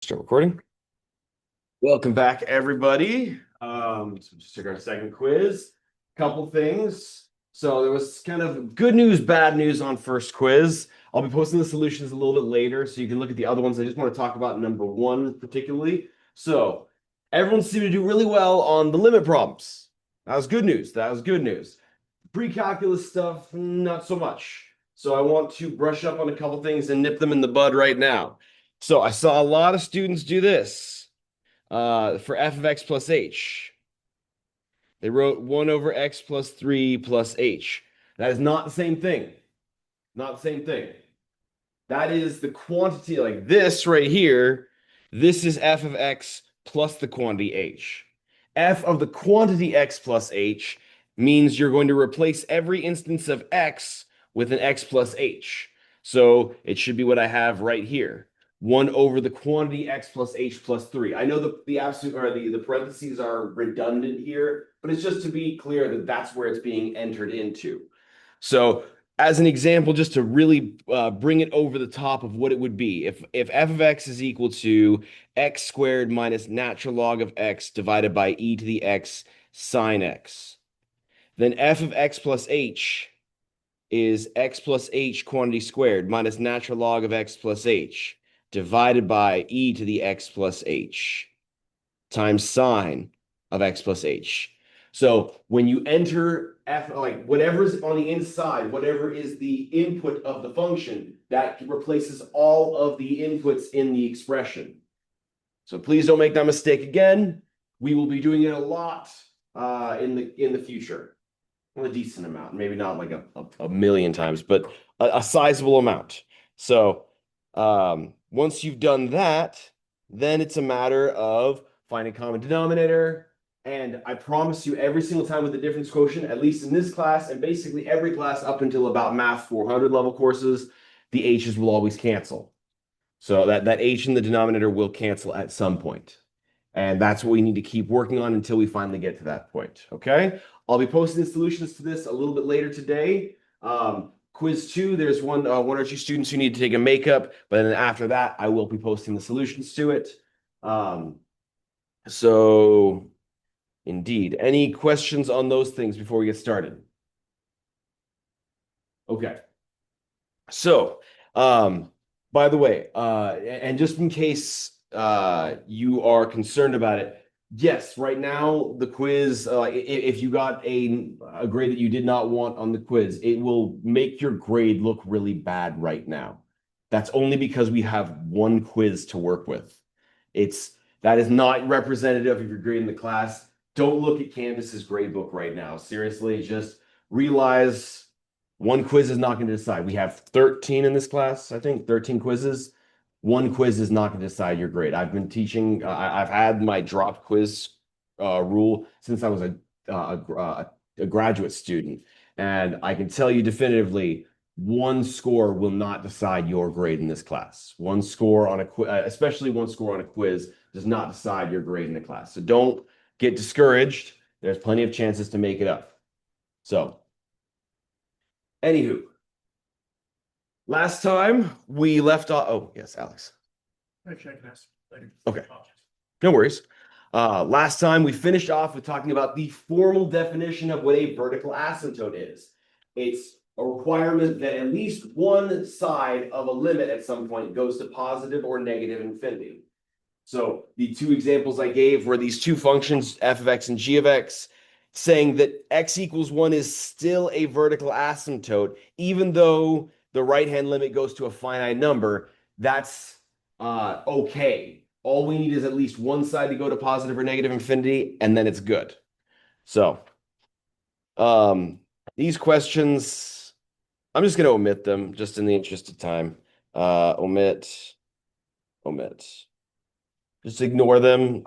Start recording. Welcome back, everybody. So just took our second quiz. Couple things. So there was kind of good news, bad news on first quiz. I'll be posting the solutions a little bit later, so you can look at the other ones. I just want to talk about number one particularly. So everyone seemed to do really well on the limit problems. That was good news. That was good news. Pre-calculus stuff, not so much. So I want to brush up on a couple things and nip them in the bud right now. So I saw a lot of students do this for f of x plus h. They wrote 1 over x plus 3 plus h. That is not the same thing. Not the same thing. That is the quantity, like this right here. This is f of x plus the quantity h. F of the quantity x plus h means you're going to replace every instance of x with an x plus h. So it should be what I have right here. 1 over the quantity x plus h plus 3. I know the absolute or the parentheses are redundant here, but it's just to be clear that that's where it's being entered into. So as an example, just to really bring it over the top of what it would be, if f of x is equal to x squared minus natural log of x divided by e to the x sine x, then f of x plus h is x plus h quantity squared minus natural log of x plus h divided by e to the x plus h times sine of x plus h. So when you enter f, like whatever's on the inside, whatever is the input of the function, that replaces all of the inputs in the expression. So please don't make that mistake again. We will be doing it a lot in the future. Well, a decent amount, maybe not like a million times, but a sizable amount. So once you've done that, then it's a matter of finding common denominator. And I promise you, every single time with the difference quotient, at least in this class, and basically every class up until about Math 400 level courses, the h's will always cancel. So that h in the denominator will cancel at some point. And that's what we need to keep working on until we finally get to that point. Okay. I'll be posting the solutions to this a little bit later today. Quiz 2, there's one or two students who need to take a makeup, but then after that, I will be posting the solutions to it. So indeed, any questions on those things before we get started? Okay. So, by the way, and just in case you are concerned about it, yes, right now the quiz, if you got a grade that you did not want on the quiz, it will make your grade look really bad right now. That's only because we have one quiz to work with. That is not representative of your grade in the class. Don't look at Canvas's grade book right now. Seriously, just realize one quiz is not going to decide. We have 13 in this class, I think, 13 quizzes. One quiz is not going to decide your grade. I've been teaching, I've had my drop quiz rule since I was a graduate student. And I can tell you definitively, one score will not decide your grade in this class. One score on a quiz, especially one score on a quiz, does not decide your grade in the class. So don't get discouraged. There's plenty of chances to make it up. So, anywho, last time we left off. Oh, yes, Alex. Actually, I can ask later. Okay. No worries. Last time we finished off with talking about the formal definition of what a vertical asymptote is. It's a requirement that at least one side of a limit at some point goes to positive or negative infinity. So the two examples I gave were these two functions, f of x and g of x, saying that x equals 1 is still a vertical asymptote, even though the right-hand limit goes to a finite number. That's okay. All we need is at least one side to go to positive or negative infinity, and then it's good. So these questions, I'm just going to omit them just in the interest of time. Omit. Just ignore them.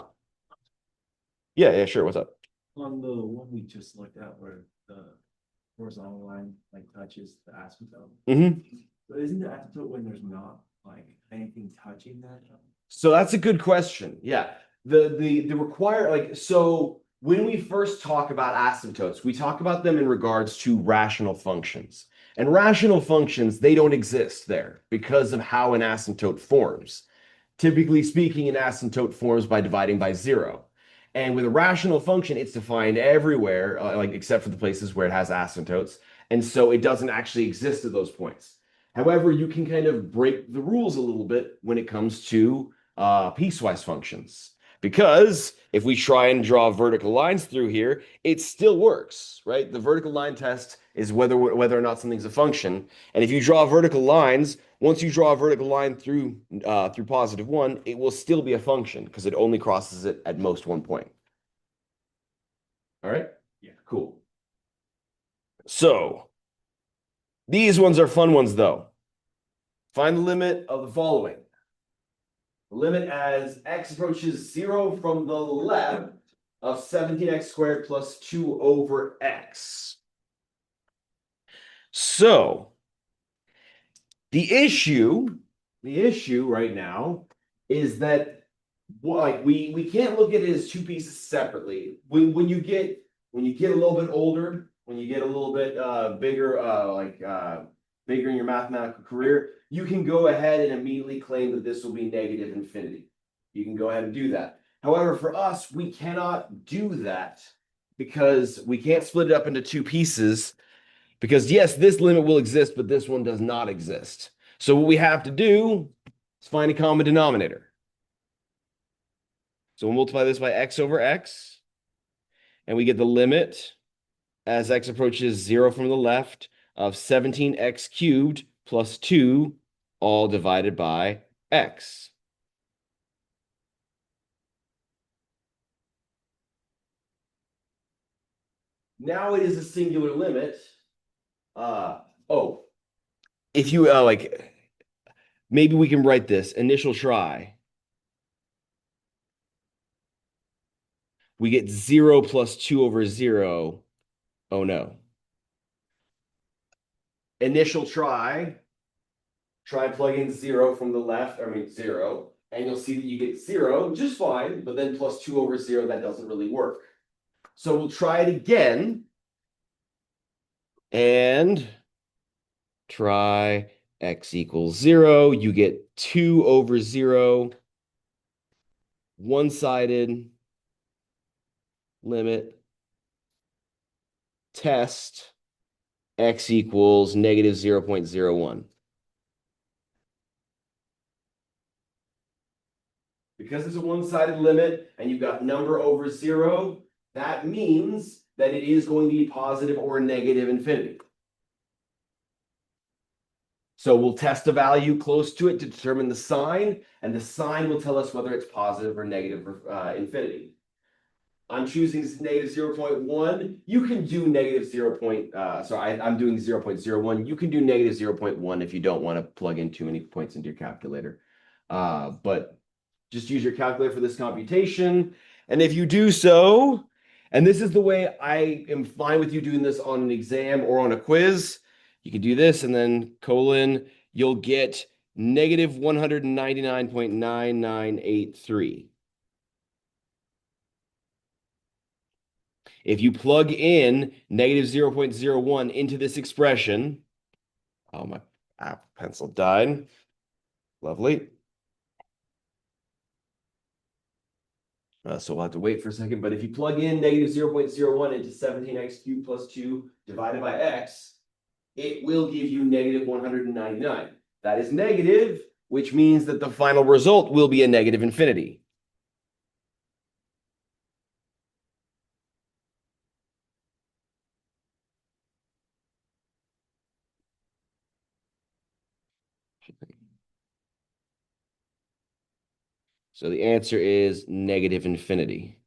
Yeah, sure. What's up? On the one we just looked at where the horizontal line like touches the asymptote. So isn't the asymptote when there's not like anything touching that? So that's a good question. Yeah. The require so when we first talk about asymptotes, we talk about them in regards to rational functions. And rational functions, they don't exist there because of how an asymptote forms. Typically speaking, an asymptote forms by dividing by 0. And with a rational function, it's defined everywhere, like except for the places where it has asymptotes. And so it doesn't actually exist at those points. However, you can kind of break the rules a little bit when it comes to piecewise functions. Because if we try and draw vertical lines through here, it still works, right? The vertical line test is whether or not something's a function. And if you draw vertical lines, once you draw a vertical line through +1, it will still be a function because it only crosses it at most one point. All right? Yeah. Cool. So these ones are fun ones though. Find the limit of the following. The limit as x approaches 0 from the left of 17x squared plus 2 over x. So the issue right now is that we can't look at it as two pieces separately. When you get a little bit older, when you get a little bit bigger bigger in your mathematical career, you can go ahead and immediately claim that this will be negative infinity. You can go ahead and do that. However, for us, we cannot do that because we can't split it up into two pieces. Because yes, this limit will exist, but this one does not exist. So what we have to do is find a common denominator. So we'll multiply this by x over x, and we get the limit as x approaches 0 from the left of 17x cubed plus 2, all divided by x. Now it is a singular limit. If you maybe we can write this initial try. We get 0 plus 2 over 0. Oh no. Initial try plug in 0 from the left, 0, and you'll see that you get 0, just fine, but then plus 2 over 0, that doesn't really work. So we'll try it again, and try x equals 0. You get 2 over 0, one-sided limit, test, x equals negative 0.01. Because it's a one-sided limit and you've got number over 0, that means that it is going to be positive or negative infinity. So we'll test a value close to it to determine the sign, and the sign will tell us whether it's positive or negative infinity. I'm choosing negative 0.1. You can do negative 0. I'm doing 0.01. You can do negative 0.1 if you don't want to plug in too many points into your calculator. But just use your calculator for this computation. And if you do so, and this is the way I am fine with you doing this on an exam or on a quiz, you can do this and then colon, you'll get negative 199.9983. If you plug in negative 0.01 into this expression, oh, my Apple Pencil died. Lovely. So we'll have to wait for a second. But if you plug in negative 0.01 into 17x cubed plus 2 divided by x, it will give you negative 199. That is negative, which means that the final result will be a negative infinity. So the answer is negative infinity.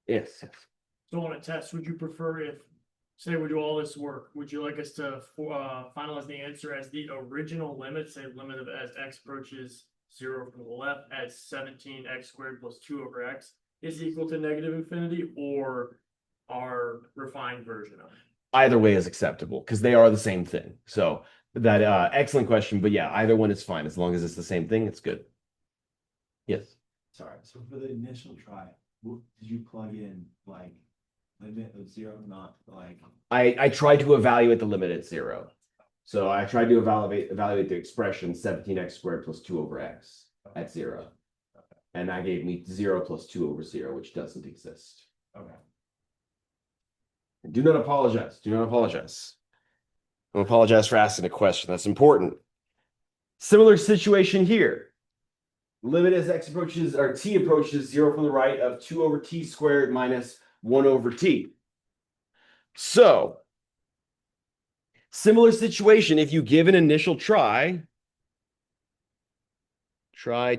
Yes. So on a test, would you prefer if, say we do all this work, would you like us to finalize the answer as the original limit, say limit of as x approaches 0 from the left as 17x squared plus 2 over x is equal to negative infinity, or our refined version of it? Either way is acceptable because they are the same thing. So that excellent question. But yeah, either one is fine. As long as it's the same thing, it's good. Yes. Sorry, so for the initial try, did you plug in like limit of zero, not like, I tried to evaluate the limit at 0. So I tried to evaluate the expression 17x squared plus 2 over x at 0. And that gave me 0 plus 2 over 0, which doesn't exist. okay. Do not apologize. Do not apologize. Don't apologize for asking a question. That's important. Similar situation here. Limit as x approaches, or t approaches 0 from the right of 2 over t squared minus 1 over t. So, similar situation, if you give an initial try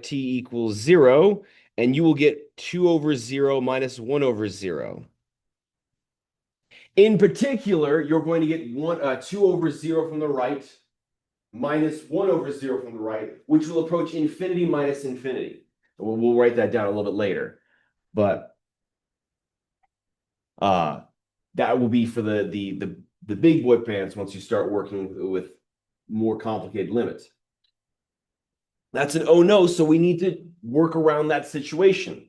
t equals 0, and you will get 2 over 0 minus 1 over 0. In particular, you're going to get 2 over 0 from the right minus 1 over 0 from the right, which will approach infinity minus infinity. We'll write that down a little bit later. But that will be for the big boy pants once you start working with more complicated limits. That's an oh no, so we need to work around that situation.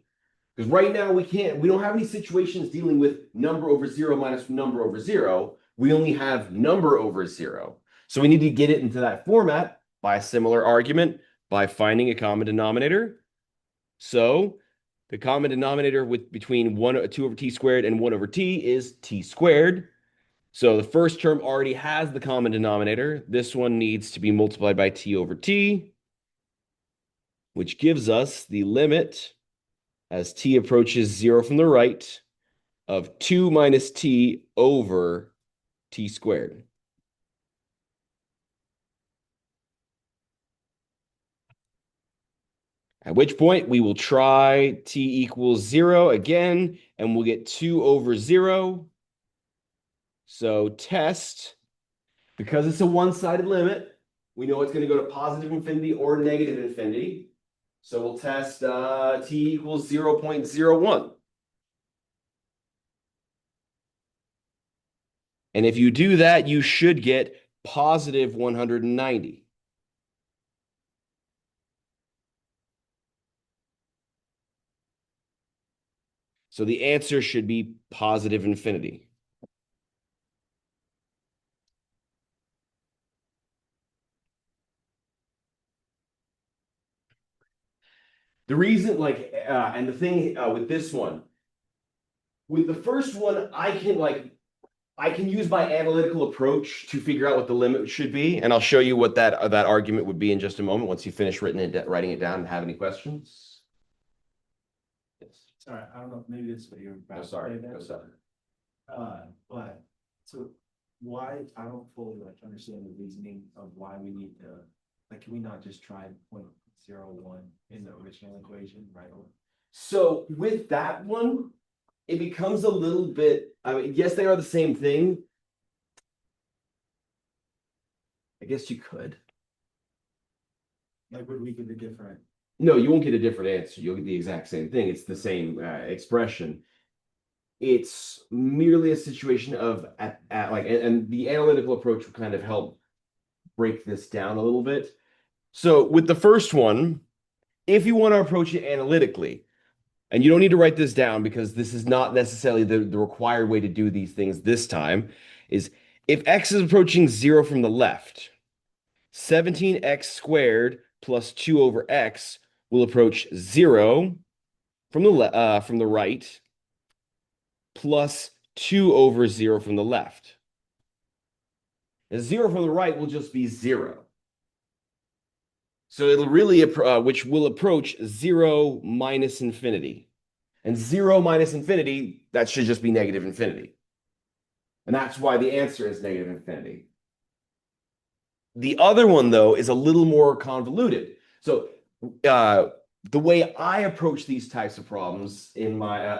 Because right now we don't have any situations dealing with number over 0 minus number over 0. We only have number over 0. So we need to get it into that format by a similar argument by finding a common denominator. So the common denominator between 2 over t squared and 1 over t is t squared. So the first term already has the common denominator. This one needs to be multiplied by t over t, which gives us the limit as t approaches 0 from the right of 2 minus t over t squared. At which point we will try t equals 0 again, and we'll get 2 over 0. So test, because it's a one-sided limit, we know it's going to go to positive infinity or negative infinity. So we'll test t equals 0.01. And if you do that, you should get positive 190. So the answer should be positive infinity. The reason, and the thing with this one, with the first one, I can use my analytical approach to figure out what the limit should be, and I'll show you what that argument would be in just a moment once you finish writing it down and have any questions. Sorry, I don't know, maybe this is what you're about to say there. But so why, I don't fully understand the reasoning of why we need to, can we not just try 0.01 in the original equation right away? So with that one, it becomes a little bit, I mean, yes, they are the same thing. I guess you could. Would we get a different? No, you won't get a different answer. You'll get the exact same thing. It's the same expression. It's merely a situation of and the analytical approach will kind of help break this down a little bit. So with the first one, if you want to approach it analytically, and you don't need to write this down because this is not necessarily the required way to do these things this time, is if x is approaching 0 from the left, 17x squared plus 2 over x will approach 0 from the right, plus 2 over 0 from the left. And 0 from the right will just be 0. So it'll really, which will approach 0 minus infinity. And 0 minus infinity, that should just be negative infinity. And that's why the answer is negative infinity. The other one, though, is a little more convoluted. So the way I approach these types of problems in my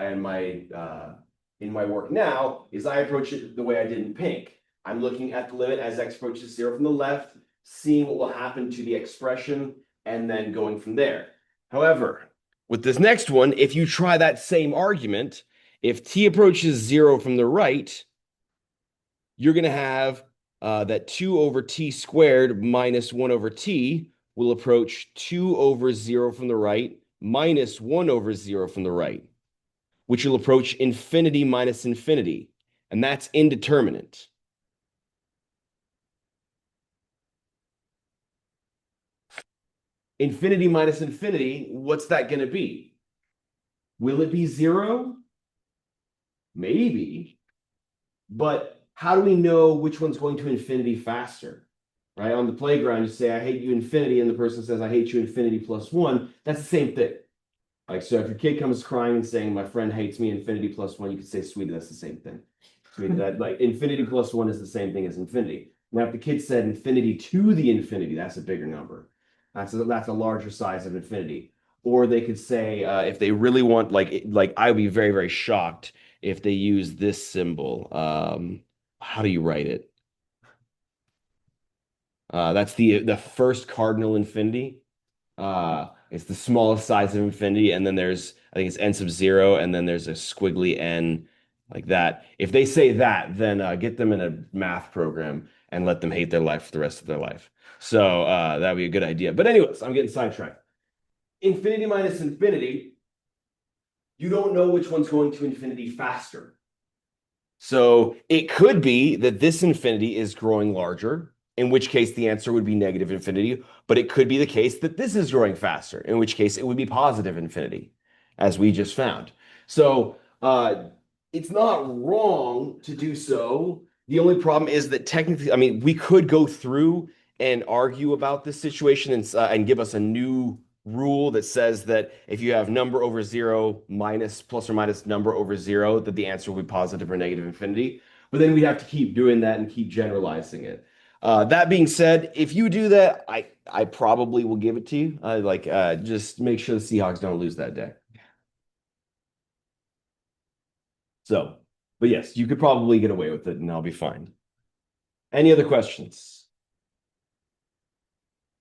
work now is I approach it the way I did in pink. I'm looking at the limit as x approaches 0 from the left, seeing what will happen to the expression, and then going from there. However, with this next one, if you try that same argument, if t approaches 0 from the right, you're going to have that 2 over t squared minus 1 over t will approach 2 over 0 from the right minus 1 over 0 from the right. which will approach infinity minus infinity, and that's indeterminate. Infinity minus infinity, what's that going to be? Will it be 0? Maybe. But how do we know which one's going to infinity faster? Right? On the playground, you say, I hate you infinity, and the person says, I hate you infinity plus 1. That's the same thing. Like, so if your kid comes crying and saying, my friend hates me infinity plus 1, you could say, sweetie, that's the same thing. Sweetie, that like infinity plus 1 is the same thing as infinity. Now, if the kid said infinity to the infinity, that's a bigger number. That's a larger size of infinity. Or they could say, if they really want, like I would be very, very shocked if they use this symbol. How do you write it? That's the first cardinal infinity. It's the smallest size of infinity, and then there's, I think it's n sub 0, and then there's a squiggly n like that. If they say that, then get them in a math program and let them hate their life for the rest of their life. So that'd be a good idea. But anyways, I'm getting sidetracked. Infinity minus infinity, you don't know which one's going to infinity faster. So it could be that this infinity is growing larger, in which case the answer would be negative infinity, but it could be the case that this is growing faster, in which case it would be positive infinity, as we just found. So it's not wrong to do so. The only problem is that technically, I mean, we could go through and argue about this situation and give us a new rule that says that if you have number over 0 minus plus or minus number over 0, that the answer will be positive or negative infinity. But then we'd have to keep doing that and keep generalizing it. That being said, if you do that, I probably will give it to you. Just make sure the Seahawks don't lose that day. So, but yes, you could probably get away with it and I'll be fine. Any other questions?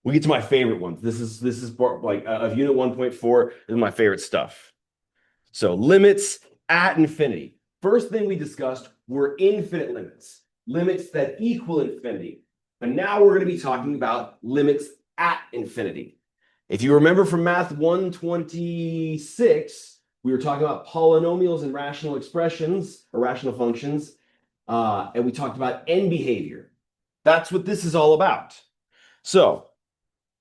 We get to my favorite ones. This is part like of unit 1.4. This is my favorite stuff. So limits at infinity. First thing we discussed were infinite limits, limits that equal infinity. But now we're going to be talking about limits at infinity. If you remember from Math 126, we were talking about polynomials and rational expressions or rational functions, and we talked about end behavior. That's what this is all about. So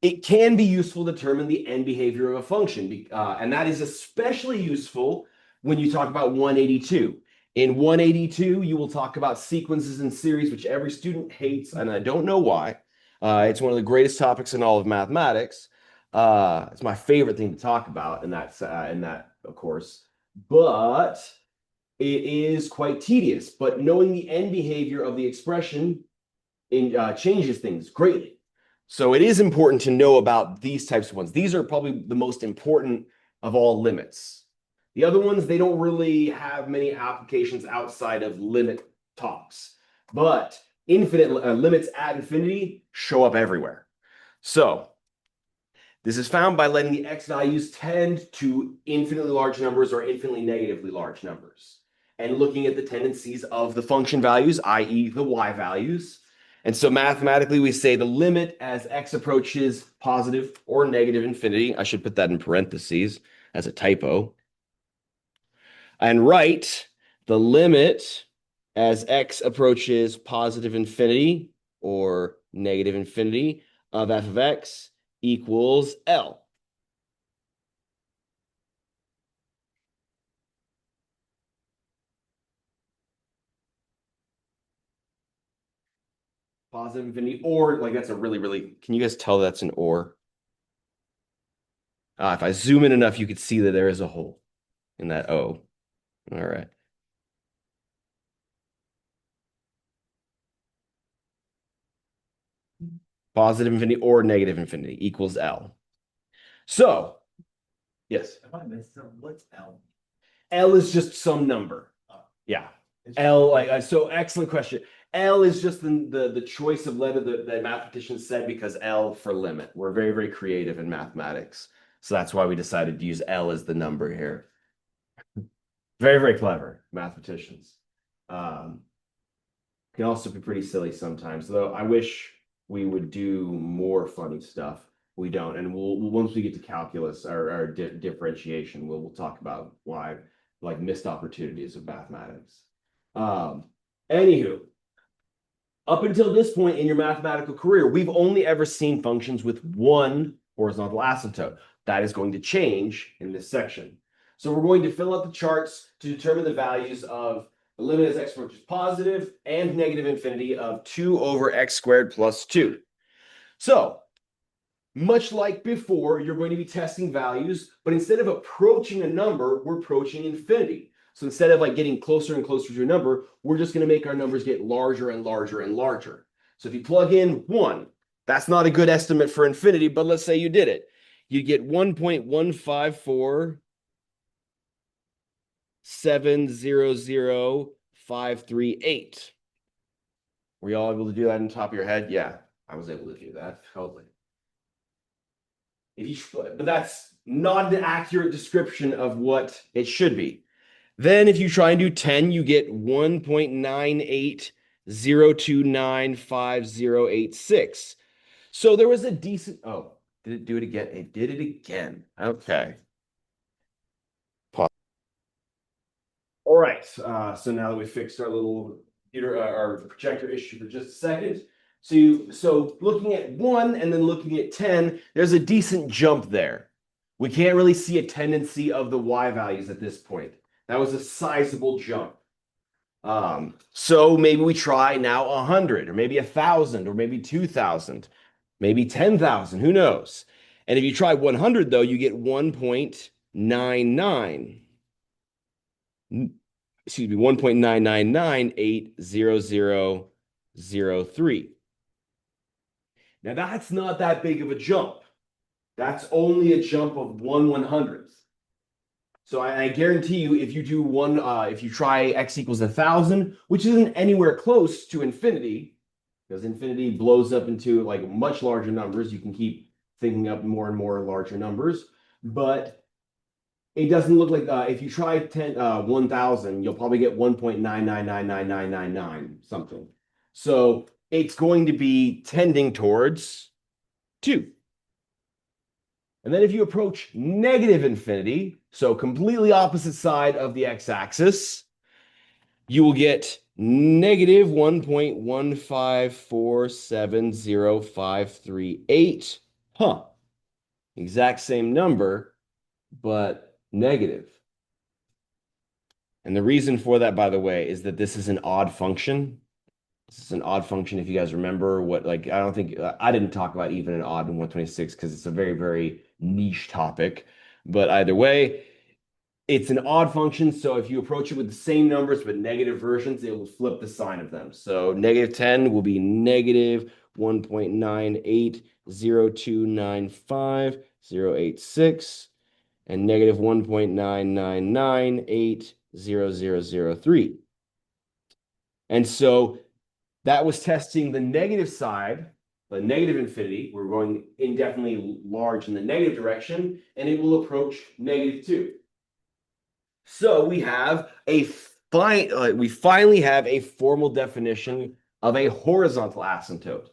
it can be useful to determine the end behavior of a function, and that is especially useful when you talk about 182. In 182, you will talk about sequences and series, which every student hates, and I don't know why. It's one of the greatest topics in all of mathematics. It's my favorite thing to talk about in that, of course, but it is quite tedious. But knowing the end behavior of the expression changes things greatly. So it is important to know about these types of ones. These are probably the most important of all limits. The other ones, they don't really have many applications outside of limit talks, but infinite limits at infinity show up everywhere. So this is found by letting the x values tend to infinitely large numbers or infinitely negatively large numbers, and looking at the tendencies of the function values, i.e. the y values. And so mathematically, we say the limit as x approaches positive or negative infinity. I should put that in parentheses as a typo. And write the limit as x approaches positive infinity or negative infinity of f of x equals L. Positive infinity, or like that's a really, can you guys tell that's an or? If I zoom in enough, you could see that there is a hole in that O. All right. Positive infinity or negative infinity equals L. So, yes. If I missed them, what's L? L is just some number. Yeah. L, so excellent question. L is just the choice of letter that the mathematician said because L for limit. We're very, very creative in mathematics. So that's why we decided to use L as the number here. Very, very clever mathematicians. Can also be pretty silly sometimes, though I wish we would do more funny stuff. We don't. And we'll once we get to calculus or differentiation, we'll talk about why like missed opportunities of mathematics. Anywho, up until this point in your mathematical career, we've only ever seen functions with one horizontal asymptote. That is going to change in this section. So we're going to fill out the charts to determine the values of the limit as x approaches positive and negative infinity of 2 over x squared plus 2. So much like before, you're going to be testing values, but instead of approaching a number, we're approaching infinity. So instead of like getting closer and closer to a number, we're just going to make our numbers get larger and larger and larger. So if you plug in 1, that's not a good estimate for infinity, but let's say you did it. You get 1.154700538. Were you all able to do that on top of your head? Yeah, I was able to do that. Totally. But that's not an accurate description of what it should be. Then if you try and do 10, you get 1.9802958086. So there was a decent, oh, did it do it again? It did it again. Okay. Pause. All right. So now that we fixed our little computer, our projector issue for just a second. So looking at 1 and then looking at 10, there's a decent jump there. We can't really see a tendency of the y values at this point. That was a sizable jump. So maybe we try now 100 or maybe 1,000 or maybe 2,000, maybe 10,000, who knows? And if you try 100 though, you get 1.99. Excuse me, 1.9998003. Now that's not that big of a jump. That's only a jump of 1/100th. So I guarantee you, if you do if you try x equals 1,000, which isn't anywhere close to infinity, because infinity blows up into like much larger numbers. You can keep thinking up more and more larger numbers, but it doesn't look like if you try 1,000, you'll probably get 1.9999999 something. So it's going to be tending towards 2. And then if you approach negative infinity, so completely opposite side of the x-axis, you will get negative 1.154700538. Huh. Exact same number, but negative. And the reason for that, by the way, is that this is an odd function. This is an odd function. If you guys remember what, like, I don't think I didn't talk about even and odd in 126 because it's a very, very niche topic. But either way, it's an odd function. So if you approach it with the same numbers but negative versions, it will flip the sign of them. So negative 10 will be negative 1.9802958086 and negative 1.9998003. And so that was testing the negative side, the negative infinity. We're going indefinitely large in the negative direction, and it will approach negative 2. So we have we finally have a formal definition of a horizontal asymptote.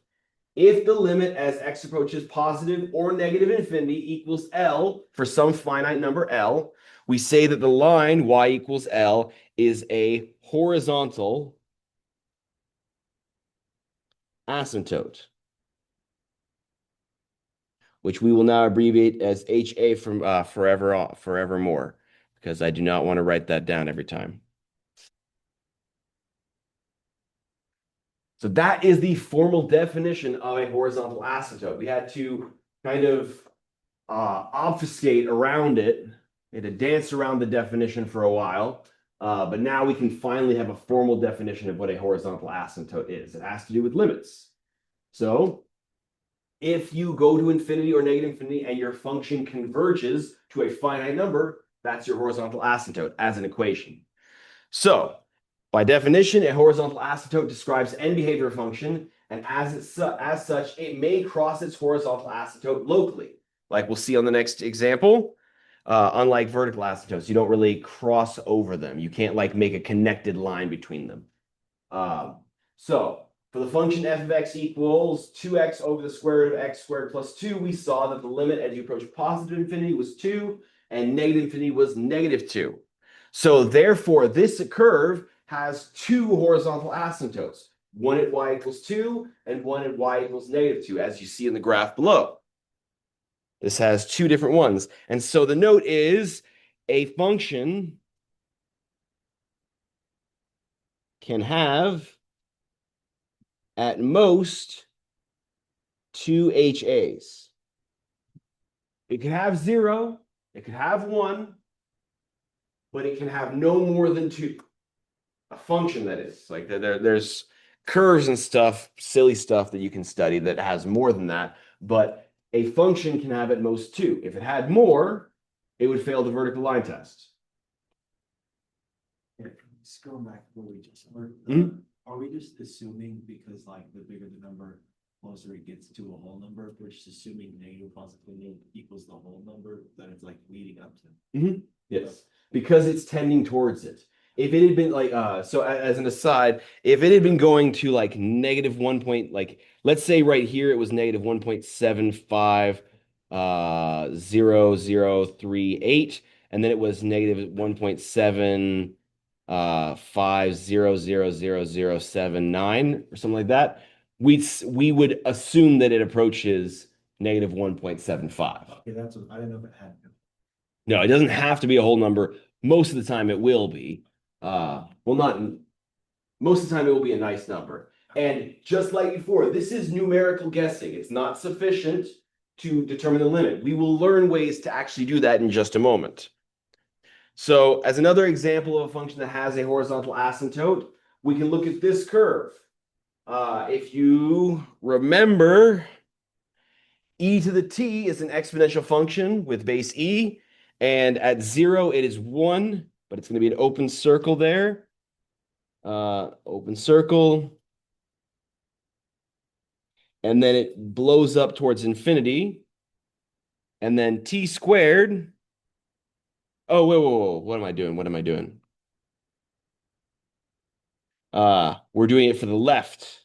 If the limit as x approaches positive or negative infinity equals L for some finite number L, we say that the line y equals L is a horizontal asymptote, which we will now abbreviate as HA from forevermore, because I do not want to write that down every time. So that is the formal definition of a horizontal asymptote. We had to kind of obfuscate around it. We had to dance around the definition for a while. But now we can finally have a formal definition of what a horizontal asymptote is. It has to do with limits. So if you go to infinity or negative infinity and your function converges to a finite number, that's your horizontal asymptote as an equation. So by definition, a horizontal asymptote describes n behavior function, and as such, it may cross its horizontal asymptote locally, like we'll see on the next example. Unlike vertical asymptotes, you don't really cross over them. You can't like make a connected line between them. So for the function f of x equals 2x over the square root of x squared plus 2, we saw that the limit as you approach positive infinity was 2 and negative infinity was negative 2. So therefore, this curve has two horizontal asymptotes, one at y equals 2 and one at y equals -2, as you see in the graph below. This has two different ones. And so the note is a function can have at most two HAs. It can have 0, it could have 1, but it can have no more than 2. A function, that is. Like there's curves and stuff, silly stuff that you can study that has more than that, but a function can have at most 2. If it had more, it would fail the vertical line test. Yeah, just going back to what we just were, Mhm. are we just assuming because like the bigger the number, closer it gets to a whole number, we're just assuming negative positive equals the whole number that it's like leading up to? Yes, because it's tending towards it. If it had been like, so as an aside, if it had been going to like -1 point, like let's say right here it was -1.75 0038, and then it was -1.7 5000079 or something like that, we would assume that it approaches -1.75. Okay, that's what, I didn't know if it had. No, it doesn't have to be a whole number. Most of the time it will be. Well, not most of the time it will be a nice number. And just like before, this is numerical guessing. It's not sufficient to determine the limit. We will learn ways to actually do that in just a moment. So as another example of a function that has a horizontal asymptote, we can look at this curve. If you remember, e to the t is an exponential function with base e. And at 0, it is 1, but it's going to be an open circle there. Open circle. And then it blows up towards infinity. And then t squared. Oh, whoa. What am I doing? What am I doing? We're doing it for the left.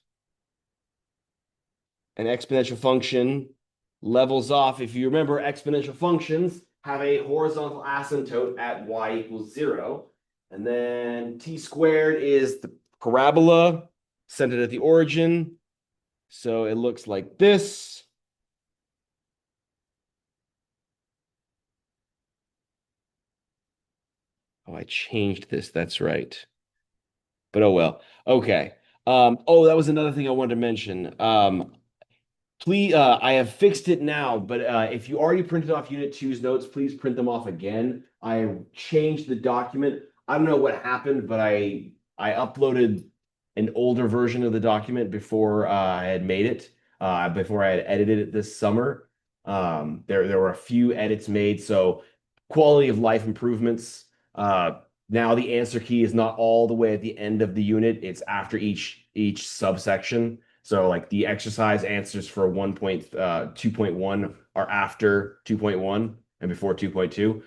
An exponential function levels off. If you remember, exponential functions have a horizontal asymptote at y equals 0. And then t squared is the parabola centered at the origin. So it looks like this. Oh, I changed this. That's right. But oh well. Okay. Oh, that was another thing I wanted to mention. Please, I have fixed it now, but if you already printed off Unit 2's notes, please print them off again. I changed the document. I don't know what happened, but I uploaded an older version of the document before I had made it, before I had edited it this summer. There were a few edits made, so quality of life improvements. Now the answer key is not all the way at the end of the unit; it's after each subsection. So like the exercise answers for 2.1 are after 2.1 and before 2.2.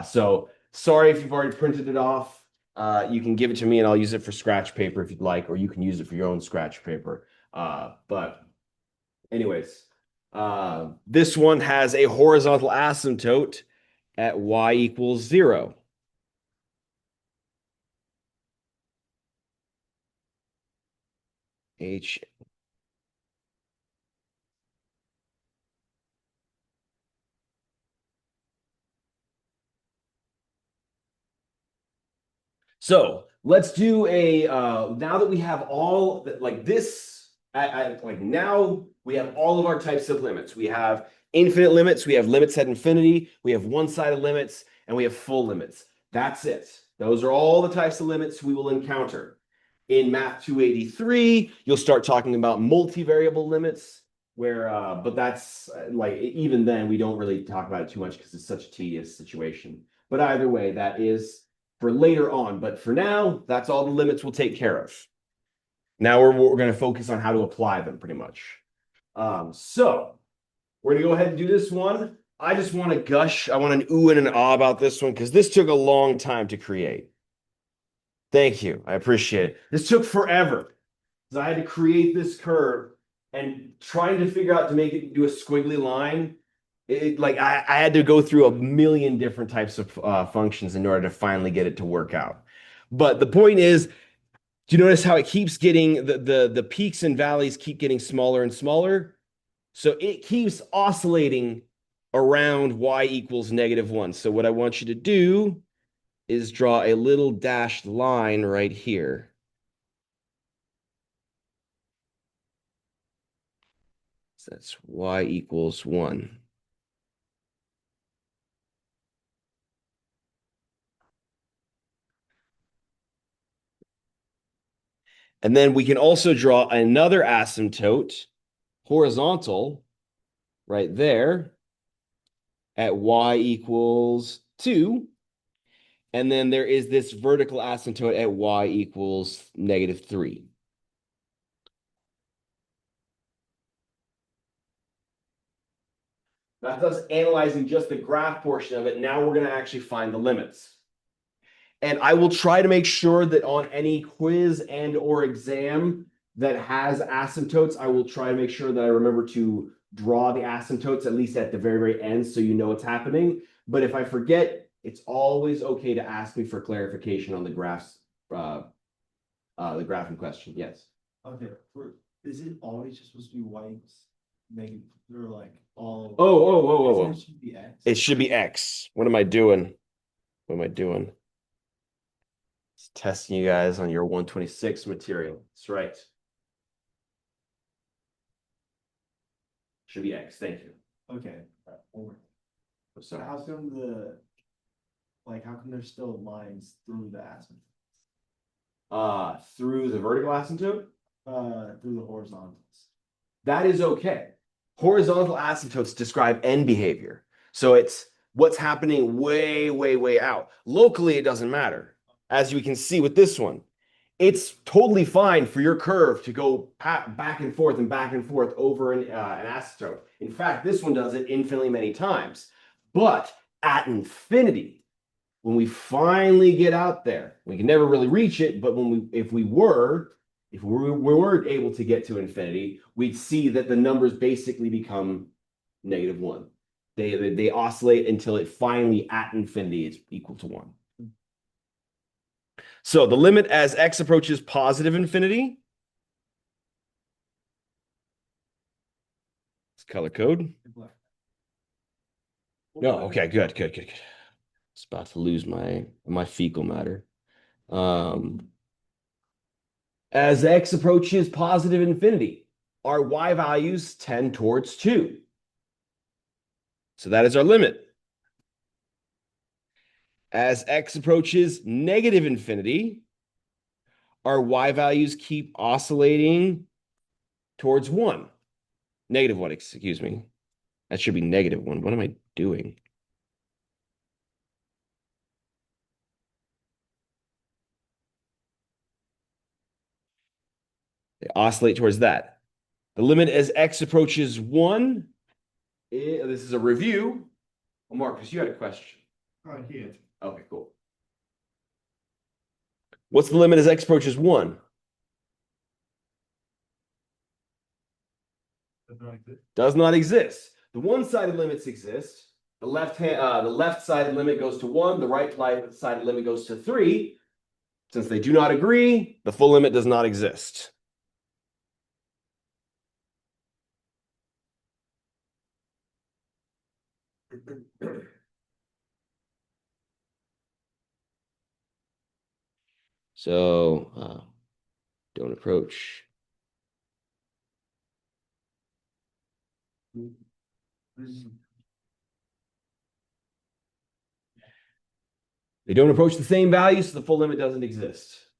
So sorry if you've already printed it off. You can give it to me and I'll use it for scratch paper if you'd like, or you can use it for your own scratch paper. But anyways, this one has a horizontal asymptote at y equals 0. H. So let's do a now that we have all that like this, like now we have all of our types of limits. We have infinite limits, we have limits at infinity, we have one-sided limits, and we have full limits. That's it. Those are all the types of limits we will encounter. In Math 283, you'll start talking about multivariable limits, where but that's like even then we don't really talk about it too much because it's such a tedious situation. But either way, that is for later on. But for now, that's all the limits we'll take care of. Now we're going to focus on how to apply them pretty much. So we're going to go ahead and do this one. I just want to gush. I want an ooh and an ah about this one because this took a long time to create. Thank you. I appreciate it. This took forever because I had to create this curve and trying to figure out to make it do a squiggly line. I had to go through a million different types of functions in order to finally get it to work out. But the point is, do you notice how it keeps getting the peaks and valleys keep getting smaller and smaller? So it keeps oscillating around y equals -1. So what I want you to do is draw a little dashed line right here. So that's y equals 1. And then we can also draw another asymptote, horizontal, right there at y equals 2. And then there is this vertical asymptote at y equals -3. That's us analyzing just the graph portion of it. Now we're going to actually find the limits. And I will try to make sure that on any quiz and or exam that has asymptotes, I will try to make sure that I remember to draw the asymptotes at least at the very, very end so you know what's happening. But if I forget, it's always okay to ask me for clarification on the graphs, the graph in question. Yes. Okay, is it always just supposed to be whites? Maybe they're like all. Oh. It should be X. It should be X. What am I doing? What am I doing? It's testing you guys on your 126 material. That's right. Should be X. Thank you. Okay. So Sorry. how come how come there's still lines through the asymptote? Through the vertical asymptote? Through the horizontals. That is okay. Horizontal asymptotes describe end behavior. So it's what's happening way, way, way out. Locally, it doesn't matter. As you can see with this one, it's totally fine for your curve to go back and forth over an asymptote. In fact, this one does it infinitely many times. But at infinity, when we finally get out there, we can never really reach it, but if we were able to get to infinity, we'd see that the numbers basically become -1. They oscillate until it finally at infinity is equal to 1. So the limit as x approaches positive infinity. It's color code. No, okay, good. It's about to lose my fecal matter. As x approaches positive infinity, our y values tend towards 2. So that is our limit. As x approaches negative infinity, our y values keep oscillating towards 1. -1, excuse me. That should be -1. What am I doing? They oscillate towards that. The limit as x approaches 1, this is a review. Oh, Marcus, you had a question. Here. Okay, cool. What's the limit as x approaches 1? Does not exist. The one-sided limits exist. The left-sided limit goes to 1. The right-sided limit goes to 3. Since they do not agree, the full limit does not exist. So don't approach. They don't approach the same value, so the full limit doesn't exist.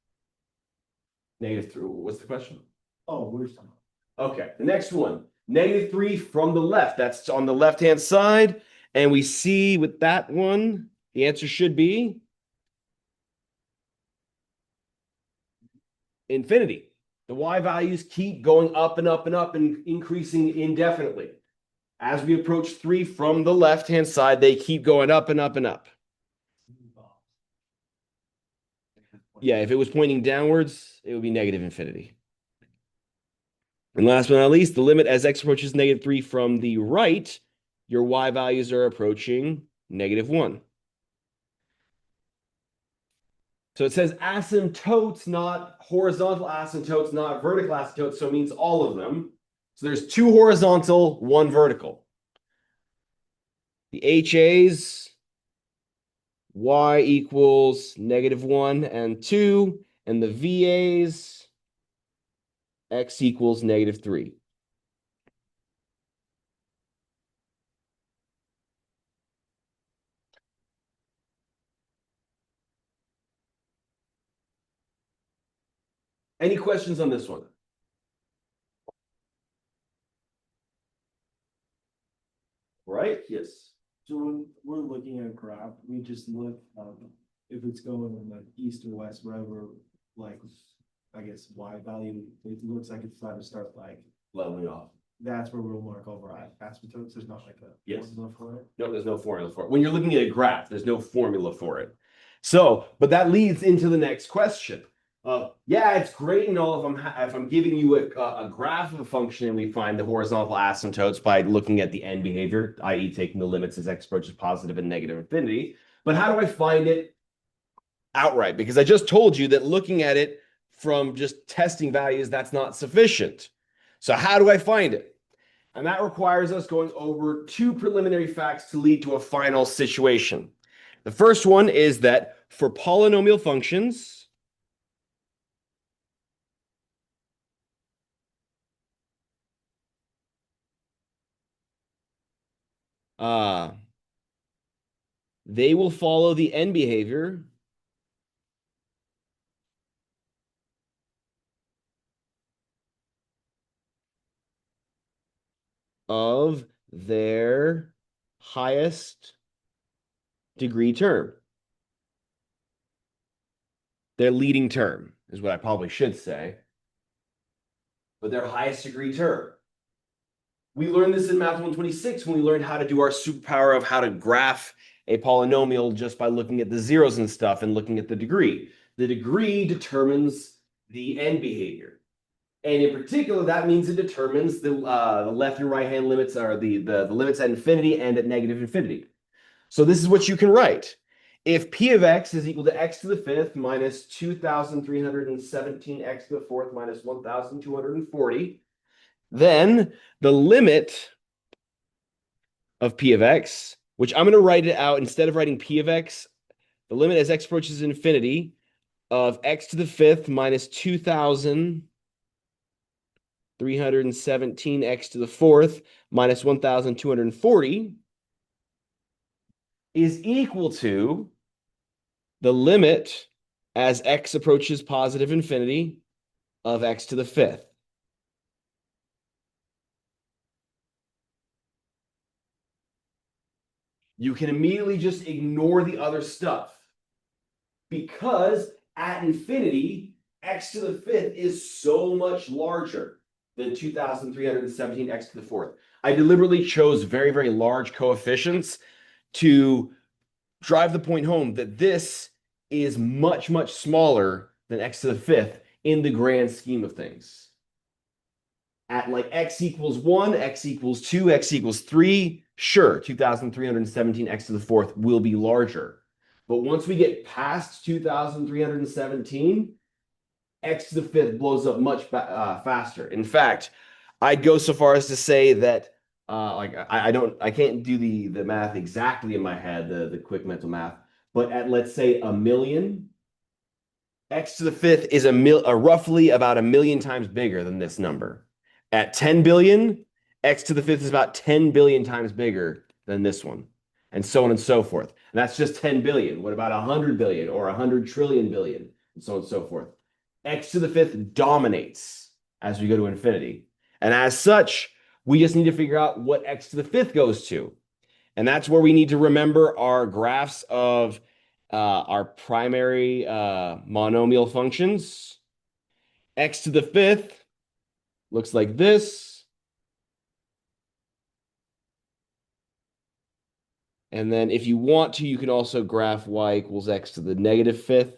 -3. What's the question? Oh, we're talking. Okay, the next one. -3 from the left. That's on the left-hand side. And we see with that one, the answer should be infinity. The y values keep going up and up and up and increasing indefinitely. As we approach 3 from the left-hand side, they keep going up and up and up. Yeah, if it was pointing downwards, it would be negative infinity. And last but not least, the limit as x approaches -3 from the right your y values are approaching -1. So it says asymptotes, not horizontal asymptotes, not vertical asymptotes. So it means all of them. So there's 2 horizontal, 1 vertical. The HAs, y equals -1 and 2. And the VAs, x equals -3. Any questions on this one? Right? Yes. So when we're looking at a graph, we just look, if it's going in like east or west, wherever, like, I guess Y value, it looks like it's trying to start like, Leveling off. that's where we'll mark over asymptotes. There's not like a Yes. formula for it. No, there's no formula for it. When you're looking at a graph, there's no formula for it. So, but that leads into the next question. Yeah, it's great and all if I'm giving you a graph of a function and we find the horizontal asymptotes by looking at the end behavior, i.e. taking the limits as x approaches positive and negative infinity. But how do I find it outright? Because I just told you that looking at it from just testing values, that's not sufficient. So how do I find it? And that requires us going over 2 preliminary facts to lead to a final situation. The first one is that for polynomial functions, they will follow the end behavior of their highest degree term. Their leading term is what I probably should say. But their highest degree term. We learned this in Math 126 when we learned how to do our superpower of how to graph a polynomial just by looking at the zeros and stuff and looking at the degree. The degree determines the end behavior. And in particular, that means it determines the left and right hand limits, are the limits at infinity and at negative infinity. So this is what you can write. If P of x is equal to x to the 5th minus 2,317 x to the 4th minus 1,240, then the limit of P of x, which I'm going to write it out instead of writing P of x, the limit as x approaches infinity of x to the 5th minus 2,317 x to the 4th minus 1,240 is equal to the limit as x approaches positive infinity of x to the 5th. You can immediately just ignore the other stuff because at infinity, x to the 5th is so much larger than 2,317 x to the 4th. I deliberately chose very, very large coefficients to drive the point home that this is much, much smaller than x to the 5th in the grand scheme of things. At like x equals 1, x equals 2, x equals 3, sure, 2,317 x to the 4th will be larger. But once we get past 2,317, x to the 5th blows up much faster. In fact, I'd go so far as to say that I can't do the math exactly in my head, the quick mental math, but at let's say 1,000,000, x to the 5th is roughly about 1,000,000 times bigger than this number. At 10 billion, x to the 5th is about 10 billion times bigger than this one, and so on and so forth. And that's just 10 billion. What about 100 billion or 100 trillion billion, and so on and so forth? X to the 5th dominates as we go to infinity. And as such, we just need to figure out what x to the 5th goes to. And that's where we need to remember our graphs of our primary monomial functions. X to the 5th looks like this. And then if you want to, you can also graph y equals x to the negative 5th.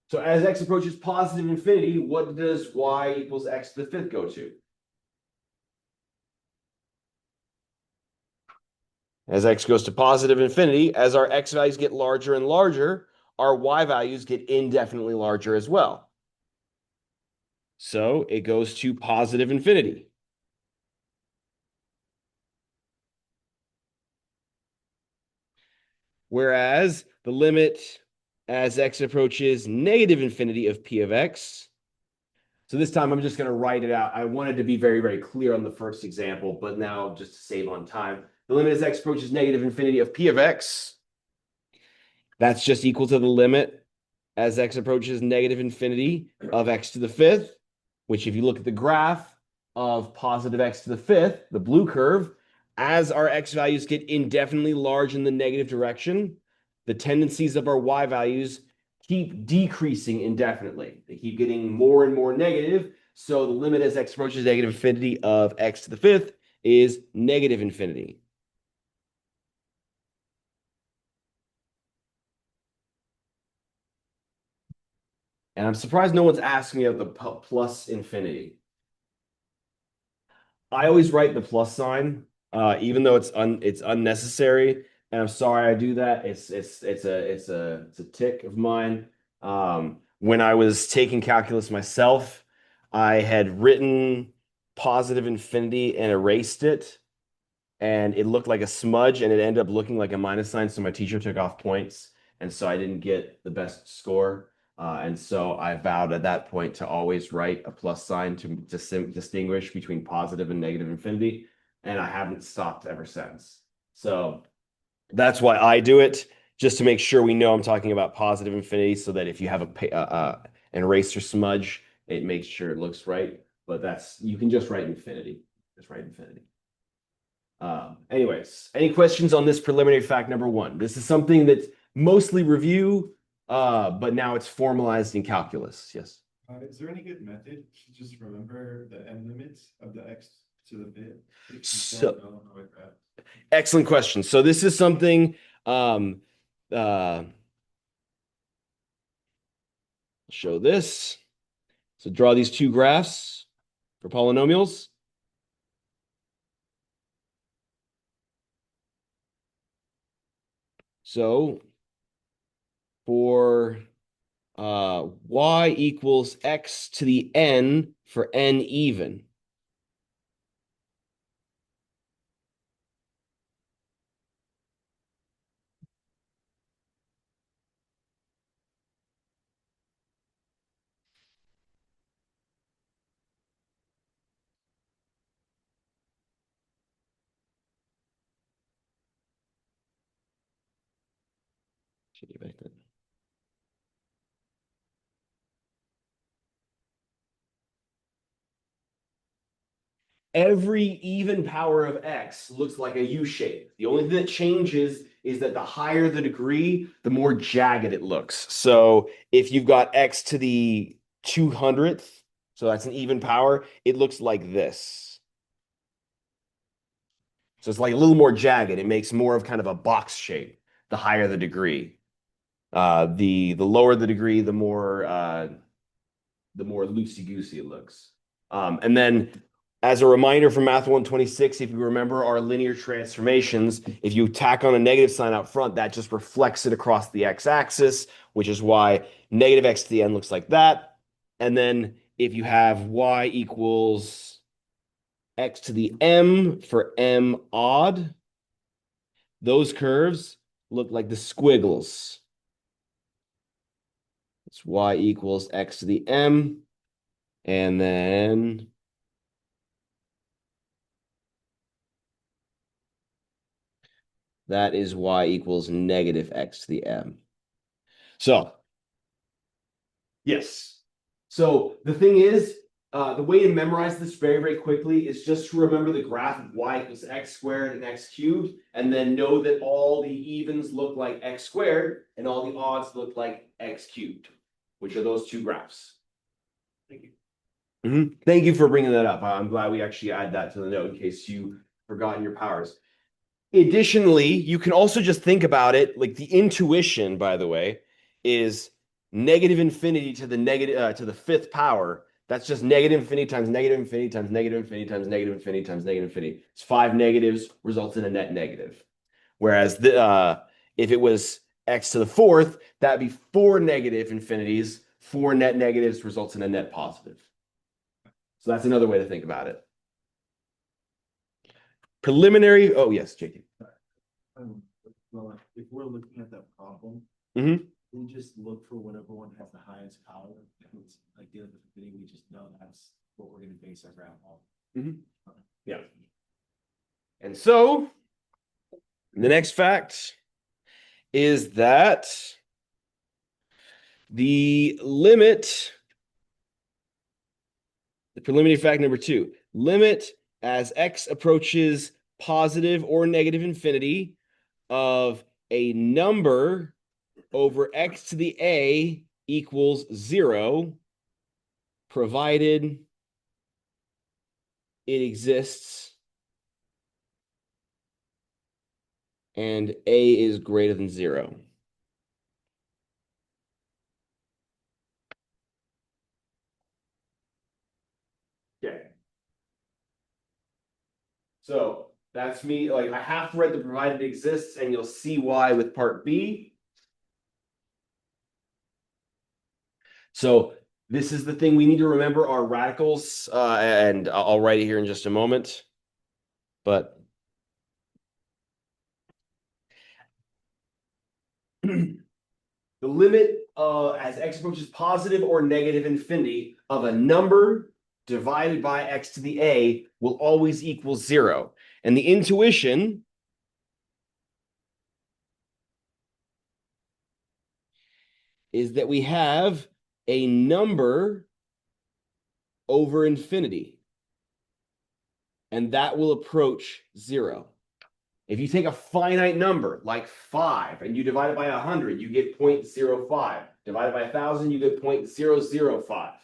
So as x approaches positive infinity, what does y equals x to the fifth go to? As x goes to positive infinity, as our x values get larger and larger, our y values get indefinitely larger as well. So it goes to positive infinity. Whereas the limit as x approaches negative infinity of p of x. So this time I'm just going to write it out. I wanted to be very, very clear on the first example, but now just to save on time, the limit as x approaches negative infinity of p of x. That's just equal to the limit as x approaches negative infinity of x to the fifth, which if you look at the graph of positive x to the fifth, the blue curve, as our x values get indefinitely large in the negative direction, the tendencies of our y values keep decreasing indefinitely. They keep getting more and more negative. So the limit as x approaches negative infinity of x to the fifth is negative infinity. And I'm surprised no one's asking me about the plus infinity. I always write the plus sign, even though it's unnecessary. And I'm sorry I do that. It's a tick of mine. When I was taking calculus myself, I had written positive infinity and erased it, and it looked like a smudge, and it ended up looking like a minus sign. So my teacher took off points, and so I didn't get the best score. And so I vowed at that point to always write a plus sign to distinguish between positive and negative infinity. And I haven't stopped ever since. So that's why I do it, just to make sure we know I'm talking about positive infinity, so that if you have an eraser smudge, it makes sure it looks right. But you can just write infinity. Just write infinity. Anyways, any questions on this preliminary fact number one? This is something that's mostly review, but now it's formalized in calculus. Yes. Is there any good method to just remember the n limits of the x to the fifth? If you So- don't know how it wraps? Excellent question. So this is something show this. So draw these two graphs for polynomials. So for y equals x to the n for n even. Should be back then. Every even power of x looks like a U shape. The only thing that changes is that the higher the degree, the more jagged it looks. So if you've got x to the 200th, so that's an even power, it looks like this. So it's like a little more jagged. It makes more of kind of a box shape, the higher the degree. The lower the degree, the more loosey-goosey it looks. And then as a reminder from Math 126, if you remember our linear transformations, if you tack on a negative sign out front, that just reflects it across the x-axis, which is why negative x to the n looks like that. And then if you have y equals x to the m for m odd, those curves look like the squiggles. It's y equals x to the m, and then that is y equals negative x to the m. So, yes. So the thing is, the way to memorize this very, very quickly is just to remember the graph of y equals x squared and x cubed, and then know that all the evens look like x squared and all the odds look like x cubed, which are those two graphs. Thank you. Thank you for bringing that up. I'm glad we actually add that to the note in case you forgot your powers. Additionally, you can also just think about it like the intuition, by the way, is negative infinity to the negative to the fifth power, that's just negative infinity times negative infinity times negative infinity times negative infinity times negative infinity. It's 5 negatives, results in a net negative. Whereas if it was x to the fourth, that'd be 4 negative infinities, 4 net negatives results in a net positive. So that's another way to think about it. Preliminary, oh yes, JT. Well, if we're looking at that problem, Mhm. we just look for whatever one has the highest power. If it's like the other thing, we just know that's what we're gonna base our graph on. Yeah. And so the next fact is that the preliminary fact number 2, limit as x approaches positive or negative infinity of a number over x to the a equals 0, provided it exists and a is greater than 0. Okay. So that's me. Like, I have to write the provided it exists, and you'll see why with part B. So this is the thing we need to remember are radicals, and I'll write it here in just a moment. But the limit as x approaches positive or negative infinity of a number divided by x to the a will always equal 0. And the intuition is that we have a number over infinity, and that will approach 0. If you take a finite number like 5 and you divide it by 100, you get 0.05. Divided by 1,000, you get 0.005.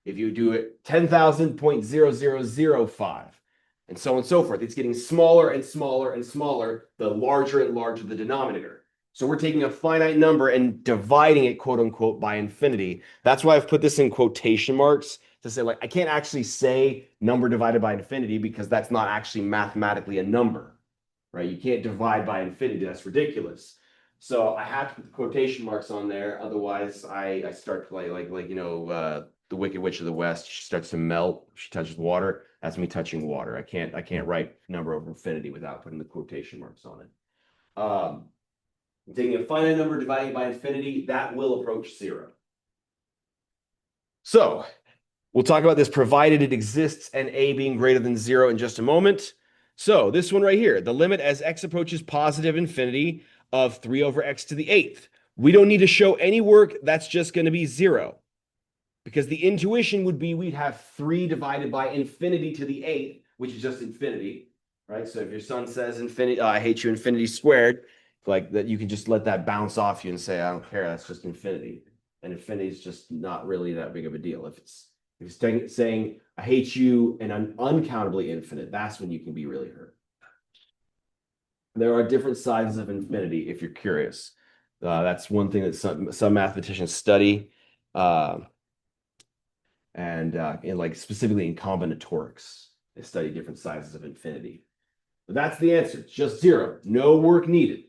If you do it 10,000, 0.0005, and so on and so forth. It's getting smaller and smaller and smaller, the larger and larger the denominator. So we're taking a finite number and dividing it, quote unquote, by infinity. That's why I've put this in quotation marks to say, like, I can't actually say number divided by infinity because that's not actually mathematically a number, right? You can't divide by infinity. That's ridiculous. So I have to put the quotation marks on there. Otherwise, I start to like the Wicked Witch of the West. She starts to melt. She touches water. That's me touching water. I can't write number over infinity without putting the quotation marks on it. Taking a finite number, dividing it by infinity, that will approach 0. So we'll talk about this provided it exists and a being greater than 0 in just a moment. So this one right here, the limit as x approaches positive infinity of 3 over x to the 8th. We don't need to show any work. That's just going to be 0. Because the intuition would be we'd have 3 divided by infinity to the 8th, which is just infinity, right? So if your son says infinity, I hate you, infinity squared, like that, you can just let that bounce off you and say, I don't care, that's just infinity. And infinity is just not really that big of a deal. If it's saying, I hate you and I'm uncountably infinite, that's when you can be really hurt. There are different sizes of infinity if you're curious. That's one thing that some mathematicians study. And like specifically in combinatorics, they study different sizes of infinity. But that's the answer. It's just 0. No work needed.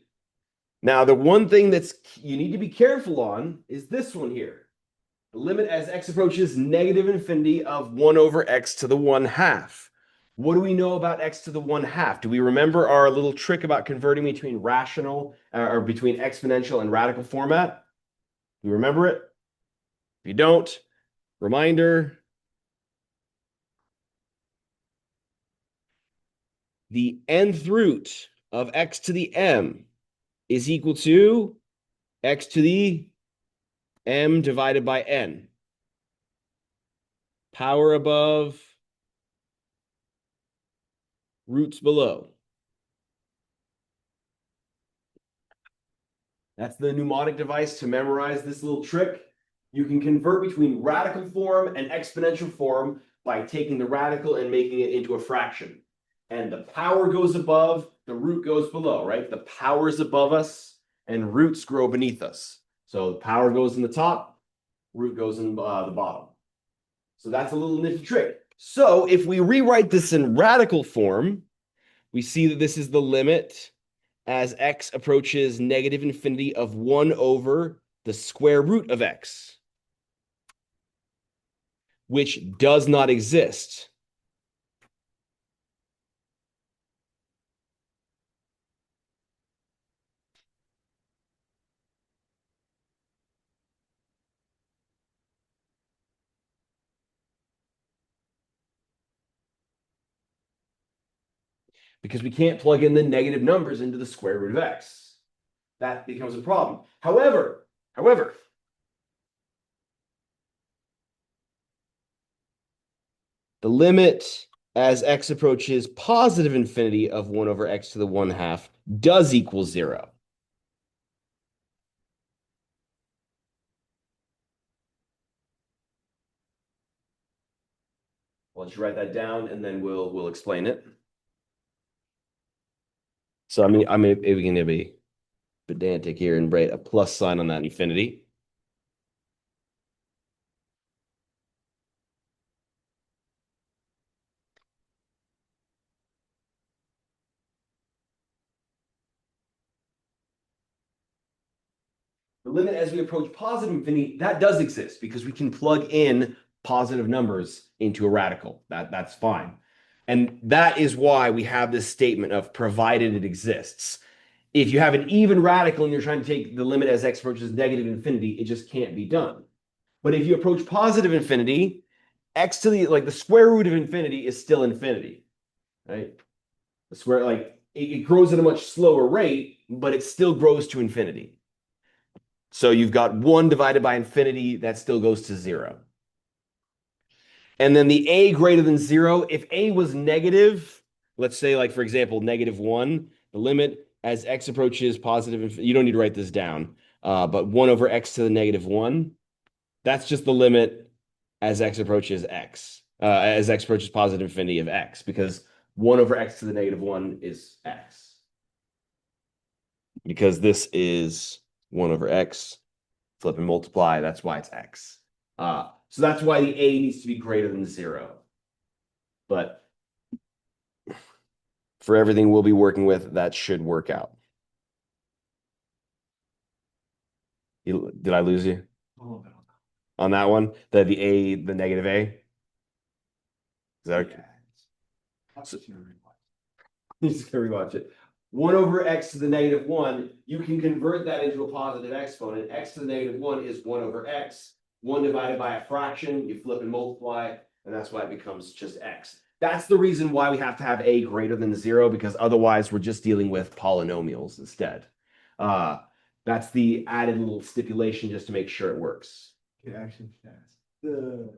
Now, the one thing you need to be careful on is this one here. The limit as x approaches negative infinity of 1 over x to the 1/2. What do we know about x to the 1/2? Do we remember our little trick about converting between rational or between exponential and radical format? Do you remember it? If you don't, reminder. The nth root of x to the m is equal to x to the m divided by n. Power above, roots below. That's the mnemonic device to memorize this little trick. You can convert between radical form and exponential form by taking the radical and making it into a fraction. And the power goes above, the root goes below, right? The power is above us and roots grow beneath us. So the power goes in the top, root goes in the bottom. So that's a little nifty trick. So if we rewrite this in radical form, we see that this is the limit as x approaches negative infinity of 1 over the square root of x, which does not exist. Because we can't plug in the negative numbers into the square root of x. That becomes a problem. However, the limit as x approaches positive infinity of 1 over x to the 1/2 does equal 0. I'll let you write that down and then we'll explain it. So I'm going to be pedantic here and write a plus sign on that infinity. The limit as we approach positive infinity, that does exist because we can plug in positive numbers into a radical. That's fine. And that is why we have this statement of provided it exists. If you have an even radical and you're trying to take the limit as x approaches negative infinity, it just can't be done. But if you approach positive infinity, x to the square root of infinity is still infinity, right? The square, it grows at a much slower rate, but it still grows to infinity. So you've got 1 divided by infinity, that still goes to 0. And then the a greater than 0, if a was negative, let's say, for example, -1, the limit as x approaches positive, you don't need to write this down, but 1 over x to the -1, that's just the limit as x approaches positive infinity of x, because 1 over x to the -1 is x. Because this is 1 over x, flip and multiply, that's why it's x. So that's why the a needs to be greater than 0. But for everything we'll be working with, that should work out. Did I lose you? On that one? The negative a? Is that okay? You're just gonna rewatch it. 1 over x to the -1, you can convert that into a positive exponent. X to the -1 is 1 over x. 1 divided by a fraction, you flip and multiply, and that's why it becomes just x. That's the reason why we have to have a greater than 0, because otherwise we're just dealing with polynomials instead. That's the added little stipulation just to make sure it works. Okay, actually, the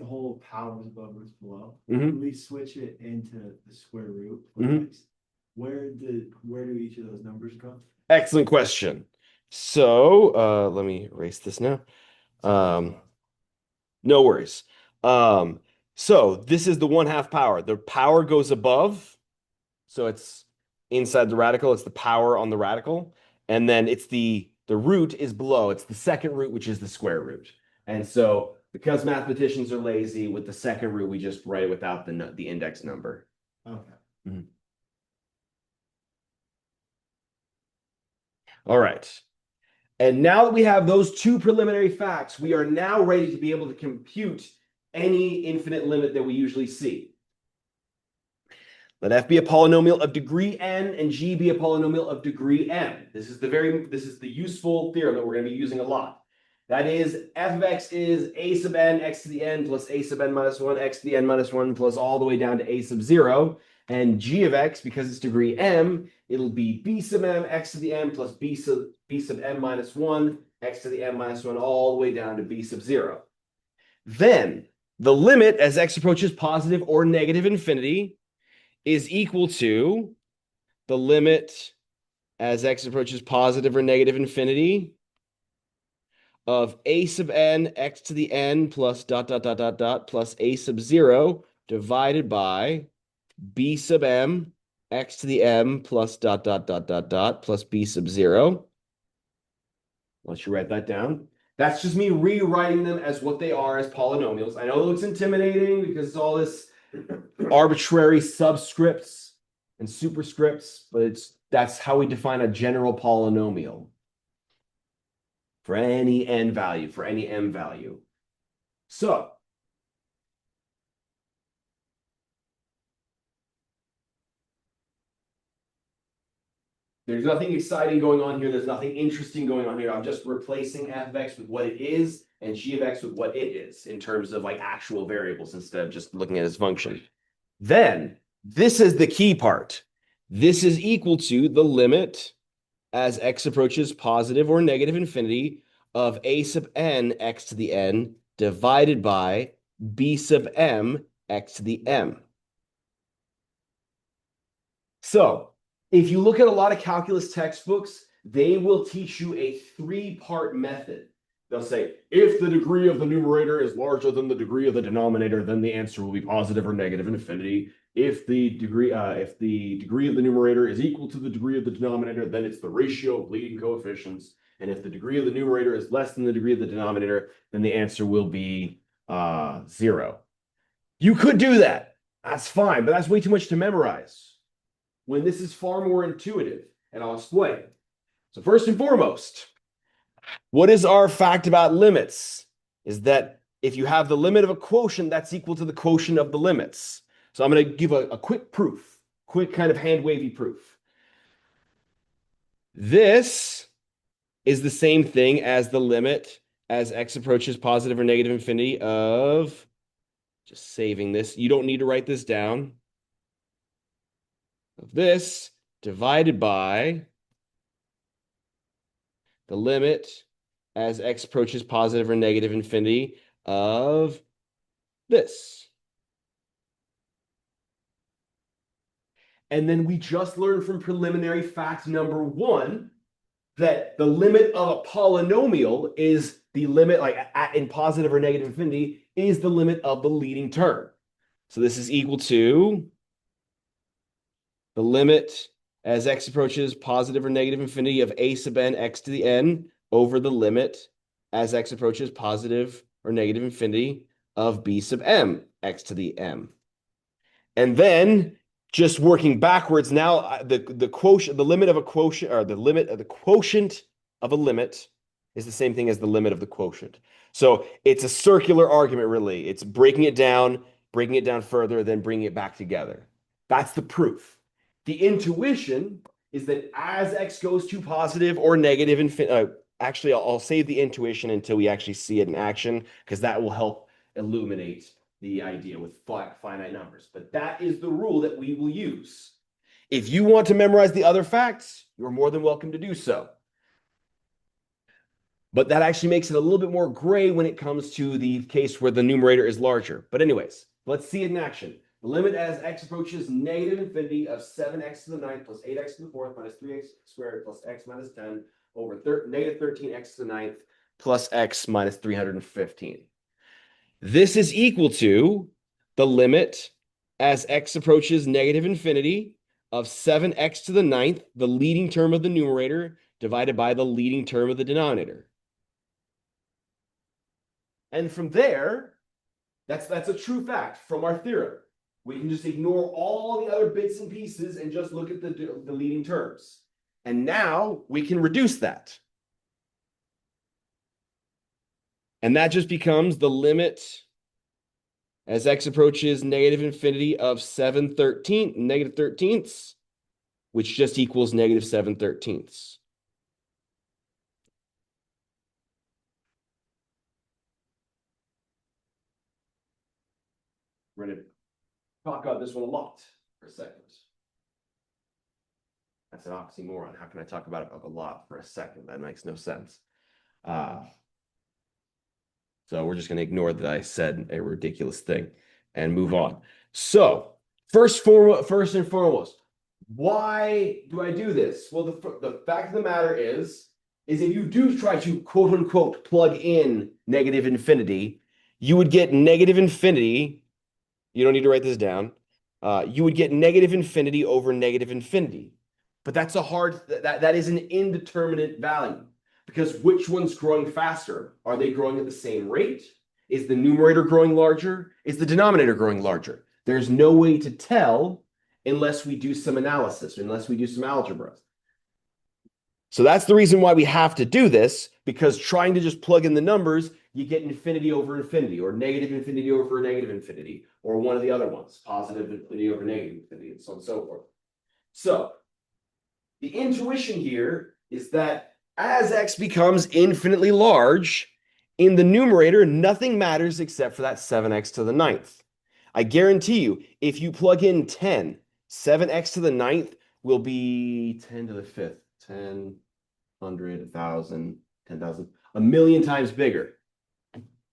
whole powers above roots below. Mhm. When we switch it into the square root, Mhm. where do each of those numbers go? Excellent question. So let me erase this now. No worries. So this is the 1/2 power. The power goes above, so it's inside the radical. It's the power on the radical, and then it's the root is below. It's the second root, which is the square root. And so because mathematicians are lazy, with the second root, we just write it without the index number. Okay. All right. And now that we have those two preliminary facts, we are now ready to be able to compute any infinite limit that we usually see. Let f be a polynomial of degree n and g be a polynomial of degree m. This is the useful theorem that we're going to be using a lot. That is, f of x is a sub n x to the n plus a sub n minus 1 x to the n minus 1 plus all the way down to a sub 0. And g of x, because it's degree m, it'll be b sub m x to the n plus b sub m minus 1 x to the n minus 1 all the way down to b sub 0. Then the limit as x approaches positive or negative infinity is equal to the limit as x approaches positive or negative infinity of a sub n x to the n plus dot dot dot dot dot plus a sub 0 divided by b sub m x to the m plus dot dot dot dot dot plus b sub 0. Let's you write that down. That's just me rewriting them as what they are as polynomials. I know it looks intimidating because it's all this arbitrary subscripts and superscripts, but that's how we define a general polynomial for any n value, for any m value. So there's nothing exciting going on here. There's nothing interesting going on here. I'm just replacing f of x with what it is and g of x with what it is in terms of like actual variables instead of just looking at its function. Then this is the key part. This is equal to the limit as x approaches positive or negative infinity of a sub n x to the n divided by b sub m x to the m. So if you look at a lot of calculus textbooks, they will teach you a three-part method. They'll say, if the degree of the numerator is larger than the degree of the denominator, then the answer will be positive or negative infinity. If the degree of the numerator is equal to the degree of the denominator, then it's the ratio of leading coefficients. And if the degree of the numerator is less than the degree of the denominator, then the answer will be 0. You could do that. That's fine, but that's way too much to memorize when this is far more intuitive, and I'll explain. So first and foremost, what is our fact about limits? Is that if you have the limit of a quotient, that's equal to the quotient of the limits. So I'm going to give a quick proof, quick kind of hand-wavy proof. This is the same thing as the limit as x approaches positive or negative infinity of, just saving this, you don't need to write this down, of this divided by the limit as x approaches positive or negative infinity of this. And then we just learned from preliminary fact number 1 that the limit of a polynomial is the limit, like in positive or negative infinity, is the limit of the leading term. So this is equal to the limit as x approaches positive or negative infinity of a sub n x to the n over the limit as x approaches positive or negative infinity of b sub m x to the m. And then just working backwards now, the quotient, the limit of a quotient, or the limit of the quotient of a limit is the same thing as the limit of the quotient. So it's a circular argument, really. It's breaking it down further, then bringing it back together. That's the proof. The intuition is that as x goes to positive or negative infinity, actually, I'll save the intuition until we actually see it in action, because that will help illuminate the idea with finite numbers. But that is the rule that we will use. If you want to memorize the other facts, you're more than welcome to do so. But that actually makes it a little bit more gray when it comes to the case where the numerator is larger. But anyways, let's see it in action. The limit as x approaches negative infinity of 7x to the 9th plus 8x to the 4th minus 3x squared plus x minus 10 over negative 13x to the 9th plus x minus 315. This is equal to the limit as x approaches negative infinity of 7x to the 9th, the leading term of the numerator, divided by the leading term of the denominator. And from there, that's a true fact from our theorem. We can just ignore all the other bits and pieces and just look at the leading terms. And now we can reduce that. And that just becomes the limit as x approaches negative infinity of negative 13ths, which just equals negative 7/13. We're going to talk about this one a lot for a second. That's an oxymoron. How can I talk about it a lot for a second? That makes no sense. So we're just going to ignore that I said a ridiculous thing and move on. So first and foremost, why do I do this? Well, the fact of the matter is if you do try to quote unquote plug in negative infinity, you would get negative infinity. You don't need to write this down. You would get negative infinity over negative infinity. But that's that is an indeterminate value. Because which one's growing faster? Are they growing at the same rate? Is the numerator growing larger? Is the denominator growing larger? There's no way to tell unless we do some analysis, unless we do some algebra. So that's the reason why we have to do this, because trying to just plug in the numbers, you get infinity over infinity, or negative infinity over negative infinity, or one of the other ones, positive infinity over negative infinity, and so on and so forth. So the intuition here is that as x becomes infinitely large, in the numerator, nothing matters except for that 7x to the ninth. I guarantee you, if you plug in 10, 7x to the ninth will be 10 to the fifth, 10, 100, 1,000, 10,000, a million times bigger.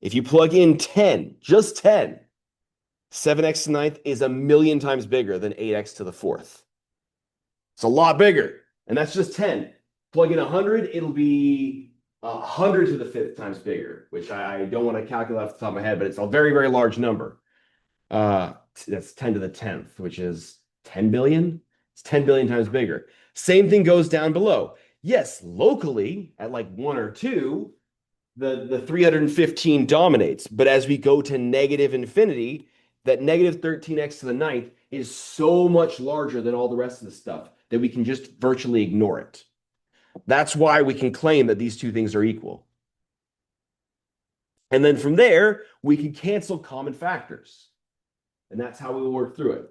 If you plug in 10, just 10, 7x to the ninth is a million times bigger than 8x to the fourth. It's a lot bigger, and that's just 10. Plug in 100, it'll be 100 to the fifth times bigger, which I don't want to calculate off the top of my head, but it's a very, very large number. That's 10 to the 10th, which is 10 billion. It's 10 billion times bigger. Same thing goes down below. Yes, locally at like 1 or 2, the 315 dominates. But as we go to negative infinity, that negative 13x to the ninth is so much larger than all the rest of the stuff that we can just virtually ignore it. That's why we can claim that these two things are equal. And then from there, we can cancel common factors. And that's how we will work through it.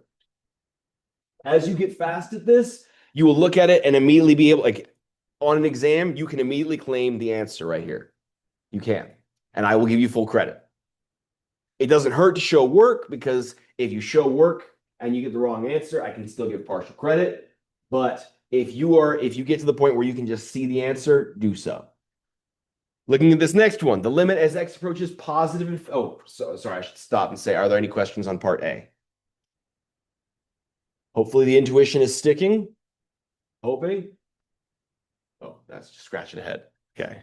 As you get fast at this, you will look at it and immediately be able, like on an exam, you can immediately claim the answer right here. You can. And I will give you full credit. It doesn't hurt to show work, because if you show work and you get the wrong answer, I can still give partial credit. But if you get to the point where you can just see the answer, do so. Looking at this next one, the limit as x approaches positive. Sorry, I should stop and say, are there any questions on part A? Hopefully the intuition is sticking. Hoping. Oh, that's just scratching ahead. Okay.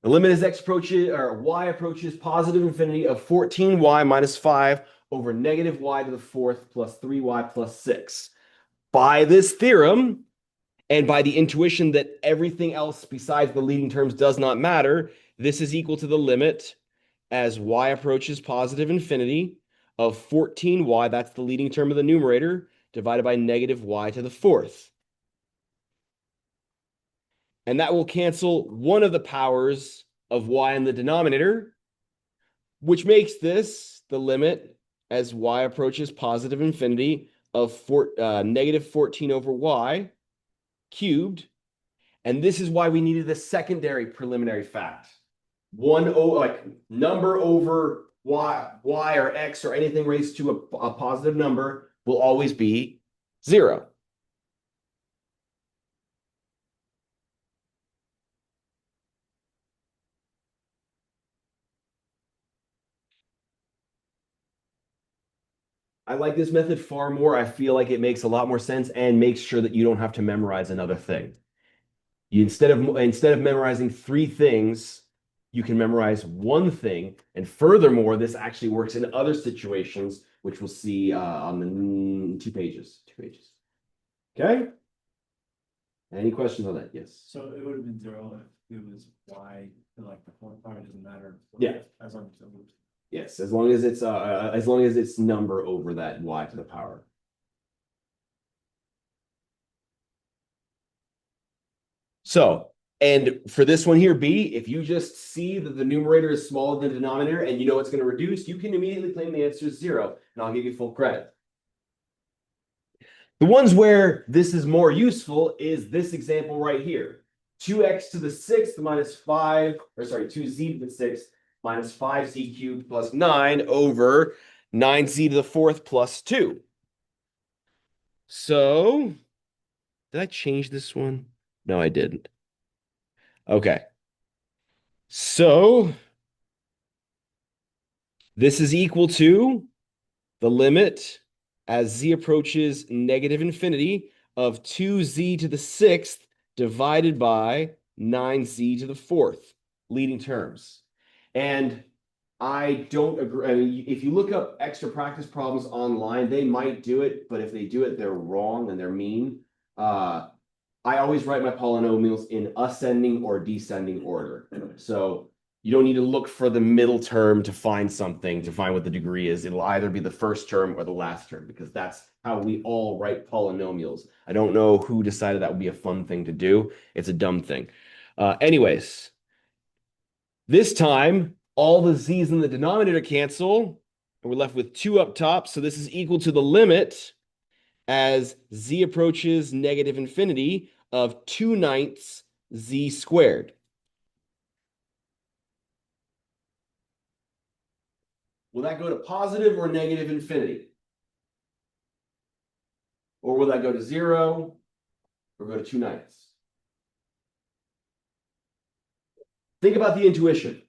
The limit as x approaches, or y approaches positive infinity of 14y minus 5 over negative y to the fourth plus 3y plus 6. By this theorem, and by the intuition that everything else besides the leading terms does not matter, this is equal to the limit as y approaches positive infinity of 14y, that's the leading term of the numerator, divided by negative y to the fourth. And that will cancel one of the powers of y in the denominator, which makes this the limit as y approaches positive infinity of negative 14 over y cubed. And this is why we needed the secondary preliminary fact. Like number over y or x or anything raised to a positive number will always be 0. I like this method far more. I feel like it makes a lot more sense and makes sure that you don't have to memorize another thing. Instead of memorizing 3 things, you can memorize 1 thing. And furthermore, this actually works in other situations, which we'll see on the 2 pages. 2 pages. Okay? Any questions on that? Yes. So it would have been 0 if it was y, like the fourth power doesn't matter. Yeah. As long as it moves. Yes, as long as it's number over that y to the power. So, and for this one here, B, if you just see that the numerator is smaller than the denominator and you know it's going to reduce, you can immediately claim the answer is 0, and I'll give you full credit. The ones where this is more useful is this example right here. 2x to the 6th minus 5, or sorry, 2z to the 6th minus 5z cubed plus 9 over 9z to the 4th plus 2. So, did I change this one? No, I didn't. Okay. So, this is equal to the limit as z approaches negative infinity of 2z to the 6th divided by 9z to the 4th, leading terms. And I don't agree. I mean, if you look up extra practice problems online, they might do it, but if they do it, they're wrong and they're mean. I always write my polynomials in ascending or descending order. So you don't need to look for the middle term to find something, to find what the degree is. It'll either be the first term or the last term, because that's how we all write polynomials. I don't know who decided that would be a fun thing to do. It's a dumb thing. Anyways, this time, all the z's in the denominator cancel, and we're left with 2 up top. So this is equal to the limit as z approaches negative infinity of 2/9 z squared. Will that go to positive or negative infinity? Or will that go to 0 or go to 2/9? Think about the intuition.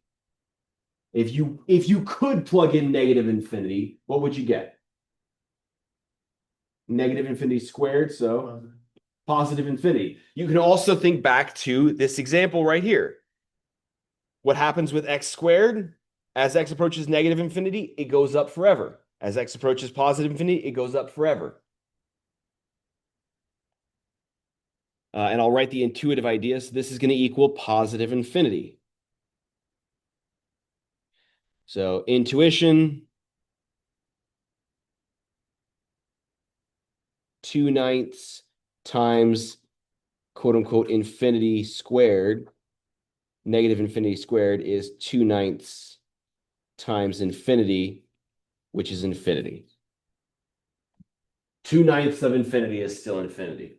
If you could plug in negative infinity, what would you get? Negative infinity squared, so positive infinity. You can also think back to this example right here. What happens with x squared? As x approaches negative infinity, it goes up forever. As x approaches positive infinity, it goes up forever. And I'll write the intuitive idea. So this is going to equal positive infinity. So intuition, 2/9 times quote unquote infinity squared. Negative infinity squared is 2/9 times infinity, which is infinity. 2/9 of infinity is still infinity.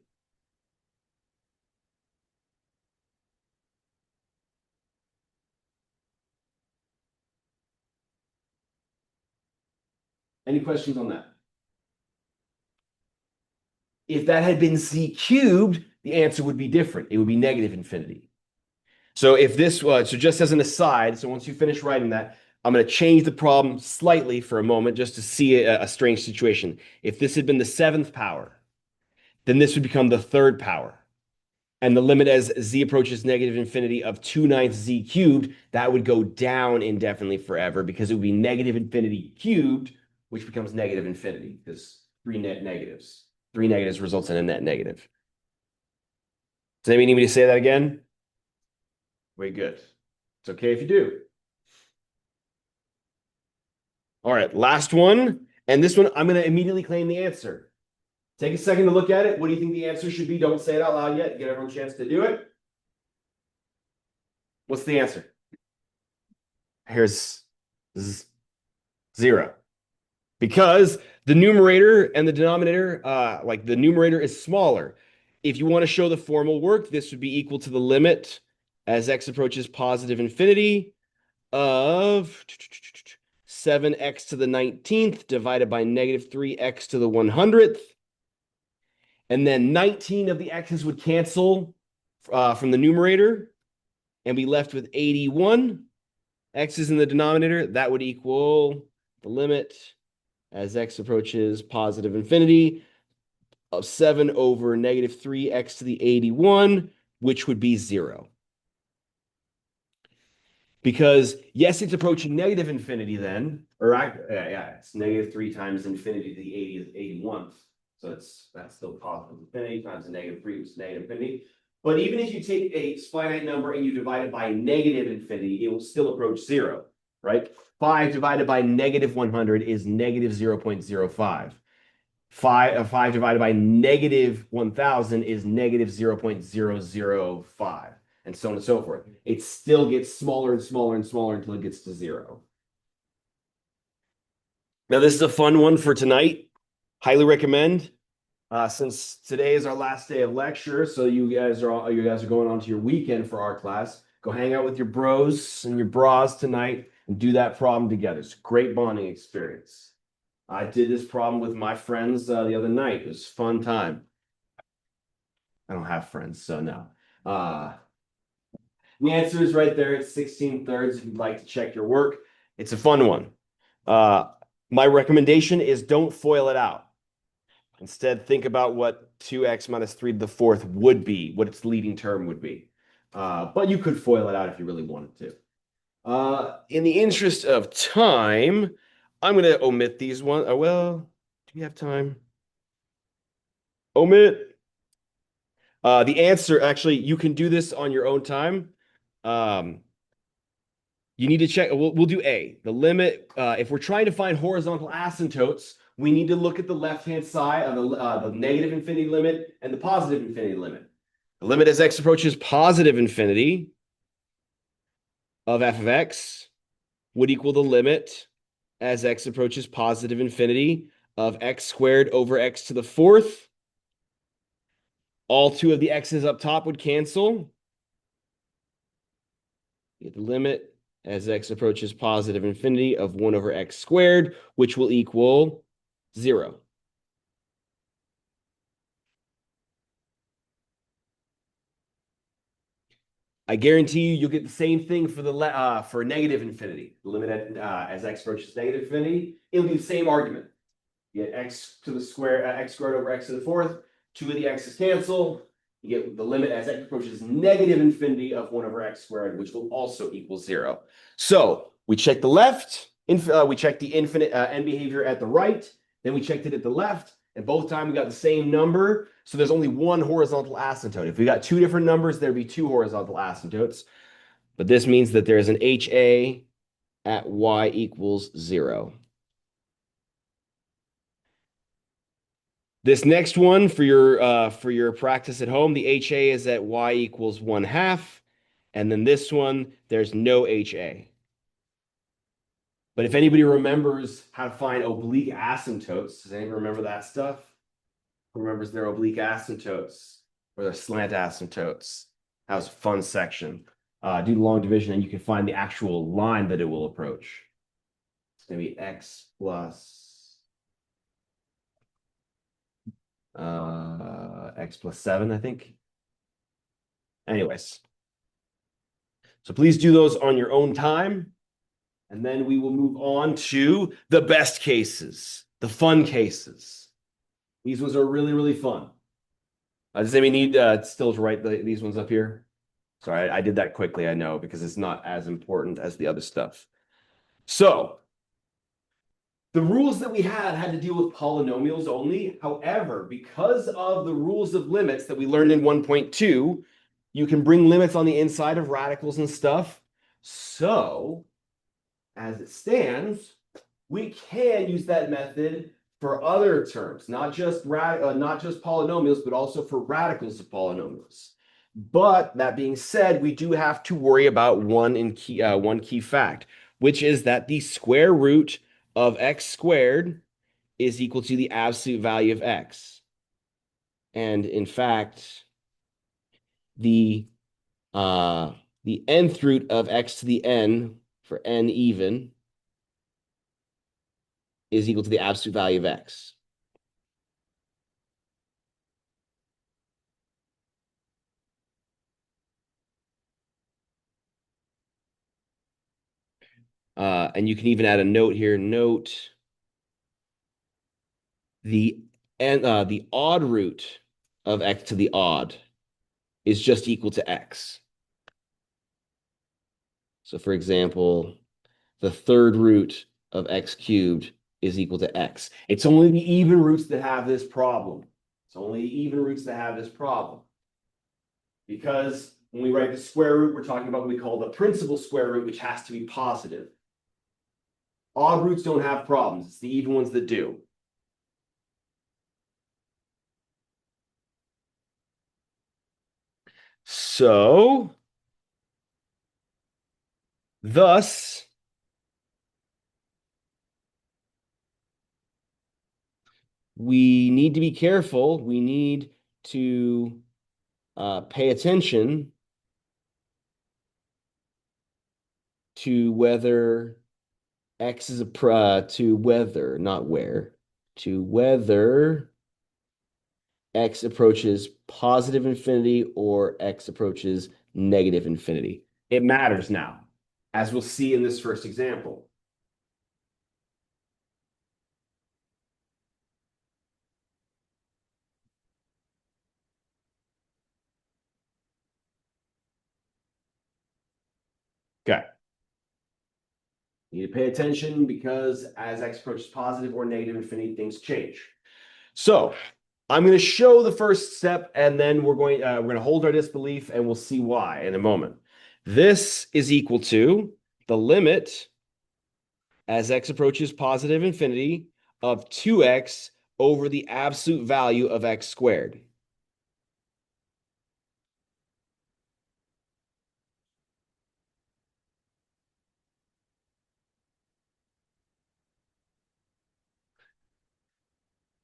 Any questions on that? If that had been z cubed, the answer would be different. It would be negative infinity. So if this was, so just as an aside, so once you finish writing that, I'm going to change the problem slightly for a moment just to see a strange situation. If this had been the 7th power, then this would become the 3rd power. And the limit as z approaches negative infinity of 2/9 z cubed, that would go down indefinitely forever because it would be negative infinity cubed, which becomes negative infinity because 3 net negatives. 3 negatives results in a net negative. Does anybody need me to say that again? Way good. It's okay if you do. All right, last one. And this one, I'm going to immediately claim the answer. Take a second to look at it. What do you think the answer should be? Don't say it out loud yet. Get everyone a chance to do it. What's the answer? Here's 0. Because the numerator and the denominator, like the numerator is smaller. If you want to show the formal work, this would be equal to the limit as x approaches positive infinity of 7x to the 19th divided by negative 3x to the 100th. And then 19 of the x's would cancel from the numerator and be left with 81. X is in the denominator. That would equal the limit as x approaches positive infinity of 7 over negative 3x to the 81, which would be 0. Because, yes, it's approaching negative infinity then, or yeah, it's negative 3 times infinity to the 81th. So that's still positive infinity times the negative 3, which is negative infinity. But even if you take a finite number and you divide it by negative infinity, it will still approach 0, right? 5 divided by negative 100 is negative 0.05. 5 divided by negative 1000 is negative 0.005, and so on and so forth. It still gets smaller and smaller and smaller until it gets to 0. Now, this is a fun one for tonight. Highly recommend. Since today is our last day of lecture, so you guys are going on to your weekend for our class. Go hang out with your bros and your bras tonight and do that problem together. It's a great bonding experience. I did this problem with my friends the other night. It was a fun time. I don't have friends, so no. The answer is right there. It's 16/3 if you'd like to check your work. It's a fun one. My recommendation is don't FOIL it out. Instead, think about what 2x minus 3 to the 4th would be, what its leading term would be. But you could FOIL it out if you really wanted to. In the interest of time, I'm going to omit these ones. Oh, well, do we have time? Omit. The answer, actually, you can do this on your own time. You need to check, we'll do A. The limit, if we're trying to find horizontal asymptotes, we need to look at the left-hand side of the negative infinity limit and the positive infinity limit. The limit as x approaches positive infinity of f of x would equal the limit as x approaches positive infinity of x squared over x to the fourth. All two of the x's up top would cancel. You get the limit as x approaches positive infinity of 1 over x squared, which will equal 0. I guarantee you, you'll get the same thing for the for negative infinity. The limit as x approaches negative infinity, it'll be the same argument. You get x to the square, x squared over x to the fourth. Two of the x's cancel. You get the limit as x approaches negative infinity of 1 over x squared, which will also equal 0. So we check the left, we check the infinite end behavior at the right, then we checked it at the left, and both times we got the same number. So there's only one horizontal asymptote. If we got two different numbers, there'd be two horizontal asymptotes. But this means that there's an HA at y equals 0. This next one for your practice at home, the HA is at y equals 1/2. And then this one, there's no HA. But if anybody remembers how to find oblique asymptotes, does anybody remember that stuff? Who remembers their oblique asymptotes or their slant asymptotes? That was a fun section. Do the long division and you can find the actual line that it will approach. It's going to be x plus x plus 7, I think. Anyways. So please do those on your own time. And then we will move on to the best cases, the fun cases. These ones are really, really fun. Does anybody need still to write these ones up here? Sorry, I did that quickly, I know, because it's not as important as the other stuff. So the rules that we had to deal with polynomials only. However, because of the rules of limits that we learned in 1.2, you can bring limits on the inside of radicals and stuff. So as it stands, we can use that method for other terms, not just polynomials, but also for radicals of polynomials. But that being said, we do have to worry about one key fact, which is that the square root of x squared is equal to the absolute value of x. And in fact, the nth root of x to the n for n even is equal to the absolute value of x. And you can even add a note here. Note the odd root of x to the odd is just equal to x. So for example, the third root of x cubed is equal to x. It's only the even roots that have this problem. It's only even roots that have this problem. Because when we write the square root, we're talking about what we call the principal square root, which has to be positive. Odd roots don't have problems. It's the even ones that do. So, thus, we need to be careful. We need to pay attention to whether x is to whether, not where, to whether x approaches positive infinity or x approaches negative infinity. It matters now, as we'll see in this first example. Okay. You need to pay attention because as x approaches positive or negative infinity, things change. So I'm going to show the first step, and then we're going to hold our disbelief, and we'll see why in a moment. This is equal to the limit as x approaches positive infinity of 2x over the absolute value of x squared.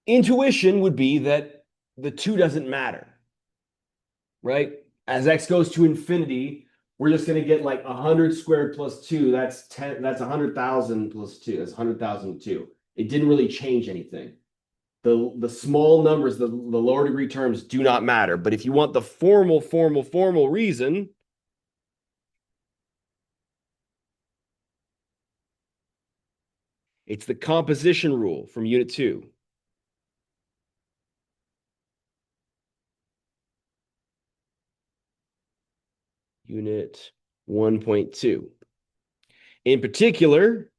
Intuition would be that the 2 doesn't matter, right? As x goes to infinity, we're just going to get like 100 squared plus 2. That's 10. That's 100,000 plus 2. That's 100,000 2. It didn't really change anything. The small numbers, the lower degree terms do not matter. But if you want the formal reason, it's the composition rule from Unit 2. Unit 1.2. In particular,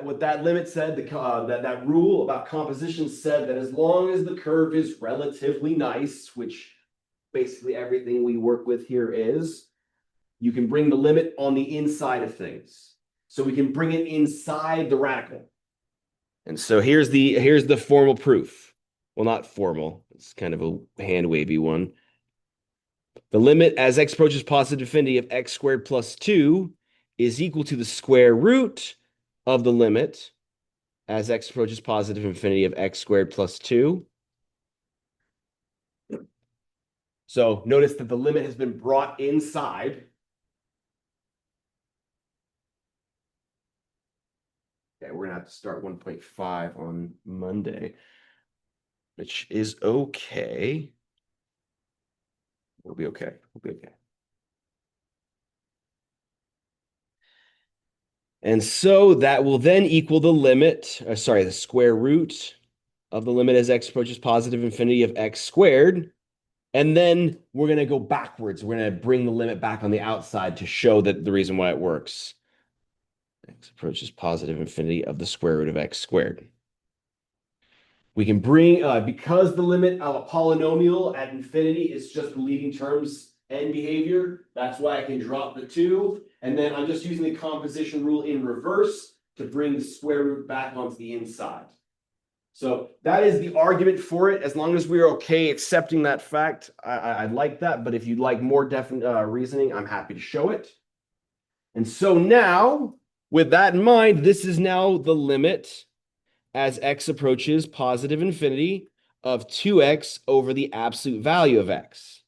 what that limit said, that rule about composition said that as long as the curve is relatively nice, which basically everything we work with here is, you can bring the limit on the inside of things. So we can bring it inside the radical. And so here's the formal proof. Well, not formal. It's kind of a hand wavy one. The limit as x approaches positive infinity of x squared plus 2 is equal to the square root of the limit as x approaches positive infinity of x squared plus 2. So notice that the limit has been brought inside. Okay, we're going to have to start 1.5 on Monday, which is okay. We'll be okay. We'll be okay. And so that will then equal the limit, the square root of the limit as x approaches positive infinity of x squared. And then we're going to go backwards. We're going to bring the limit back on the outside to show that the reason why it works. X approaches positive infinity of the square root of x squared. We can bring, because the limit of a polynomial at infinity is just the leading terms and behavior, that's why I can drop the 2. And then I'm just using the composition rule in reverse to bring the square root back onto the inside. So that is the argument for it. As long as we're okay accepting that fact, I like that. But if you'd like more definite reasoning, I'm happy to show it. And so now, with that in mind, this is now the limit as x approaches positive infinity of 2x over the absolute value of x.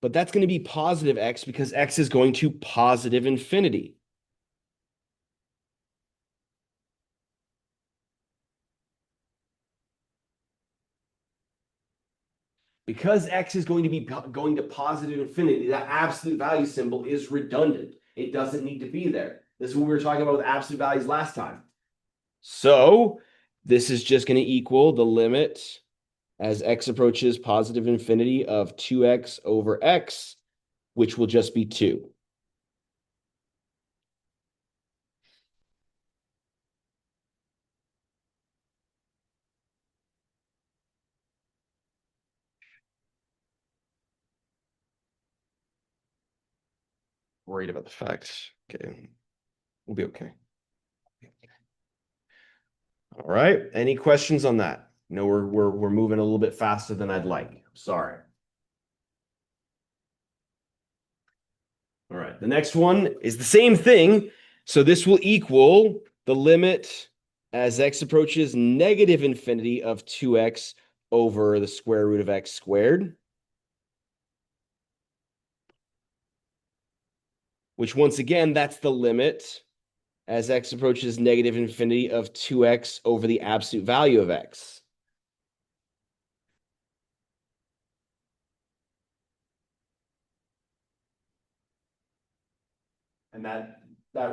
But that's going to be positive x because x is going to positive infinity. Because x is going to be going to positive infinity, that absolute value symbol is redundant. It doesn't need to be there. This is what we were talking about with absolute values last time. So this is just going to equal the limit as x approaches positive infinity of 2x over x, which will just be 2. Worried about the facts. Okay. We'll be okay. All right. Any questions on that? No, we're moving a little bit faster than I'd like. Sorry. All right. The next one is the same thing. So this will equal the limit as x approaches negative infinity of 2x over the square root of x squared. Which once again, that's the limit as x approaches negative infinity of 2x over the absolute value of x. And that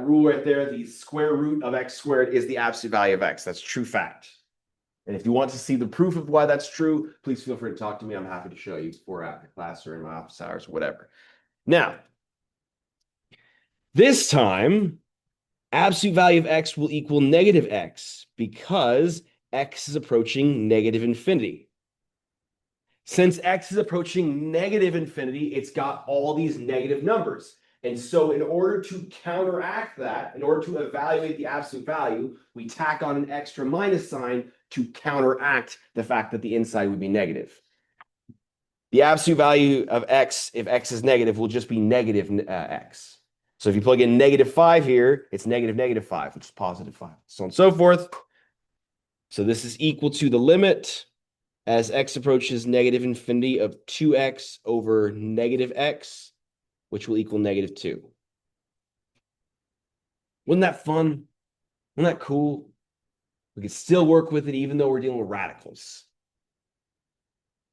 rule right there, the square root of x squared is the absolute value of x. That's true fact. And if you want to see the proof of why that's true, please feel free to talk to me. I'm happy to show you before or after class or in my office hours or whatever. Now, this time, absolute value of x will equal negative x because x is approaching negative infinity. Since x is approaching negative infinity, it's got all these negative numbers. And so in order to counteract that, in order to evaluate the absolute value, we tack on an extra minus sign to counteract the fact that the inside would be negative. The absolute value of x, if x is negative, will just be negative x. So if you plug in -5 here, it's -5, which is +5, so on and so forth. So this is equal to the limit as x approaches negative infinity of 2x over negative x, which will equal -2. Wasn't that fun? Wasn't that cool? We could still work with it even though we're dealing with radicals.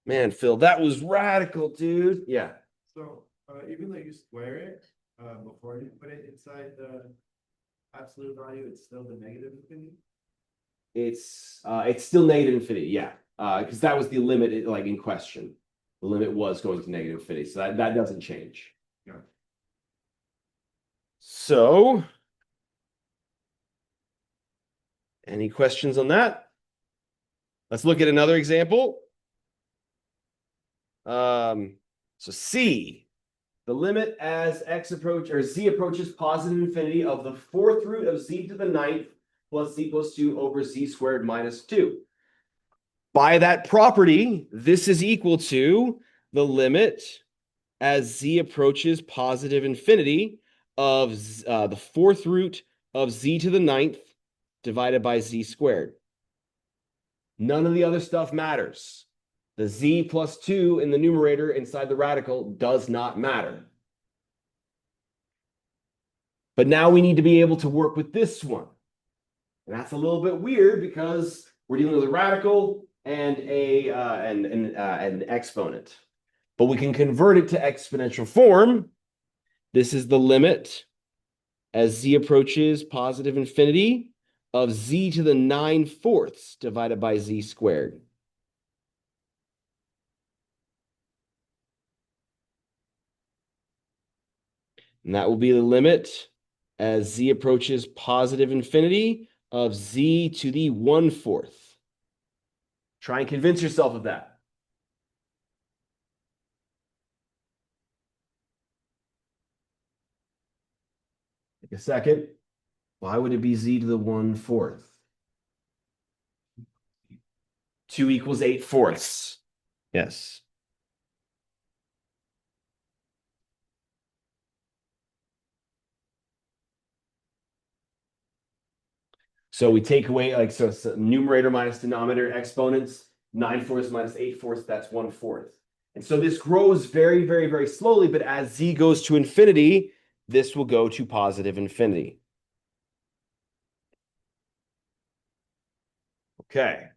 Man, Phil, that was radical, dude. Yeah. So, even though you square it, before you put it inside the absolute value, it's still the negative infinity? It's still negative infinity, yeah. Because that was the limit in question. The limit was going to negative infinity, so that doesn't change. Yeah. So, any questions on that? Let's look at another example. So C, the limit as z approaches positive infinity of the 4th root of z to the 9th plus z plus 2 over z squared minus 2. By that property, this is equal to the limit as z approaches positive infinity of the 4th root of z to the 9th divided by z squared. None of the other stuff matters. The z plus 2 in the numerator inside the radical does not matter. But now we need to be able to work with this one. And that's a little bit weird because we're dealing with a radical and an exponent. But we can convert it to exponential form. This is the limit as z approaches positive infinity of z to the 9/4 divided by z squared. And that will be the limit as z approaches positive infinity of z to the 1/4. Try and convince yourself of that. Take a second. Why would it be z to the 1/4? 2 equals 8/4. Yes. So we take away, so it's numerator minus denominator exponents, 9/4 minus 8/4, that's 1/4. And so this grows very, very, very slowly, but as z goes to infinity, this will go to positive infinity. Okay.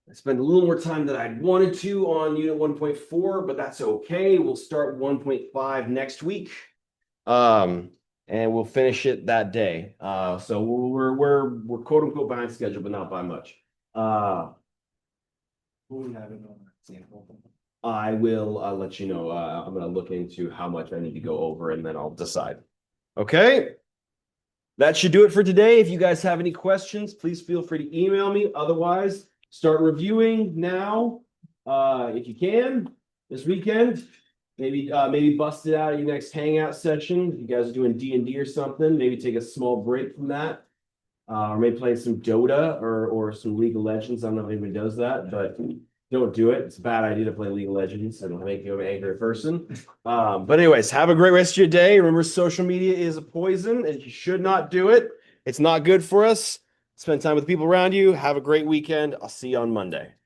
I spent a little more time than I wanted to on unit 1.4, but that's okay. We'll start 1.5 next week. And we'll finish it that day. So we're quote unquote behind schedule, but not by much. We have it on example. I will let you know. I'm gonna look into how much I need to go over and then I'll decide. Okay. That should do it for today. If you guys have any questions, please feel free to email me. Otherwise, start reviewing now. If you can, this weekend. Maybe bust it out at your next hangout session. If you guys are doing D&D or something, maybe take a small break from that. Or maybe play some Dota or some League of Legends. I don't know if anybody does that, but don't do it. It's a bad idea to play League of Legends. It'll make you an angry person. But anyways, have a great rest of your day. Remember, social media is a poison and you should not do it. It's not good for us. Spend time with the people around you. Have a great weekend. I'll see you on Monday.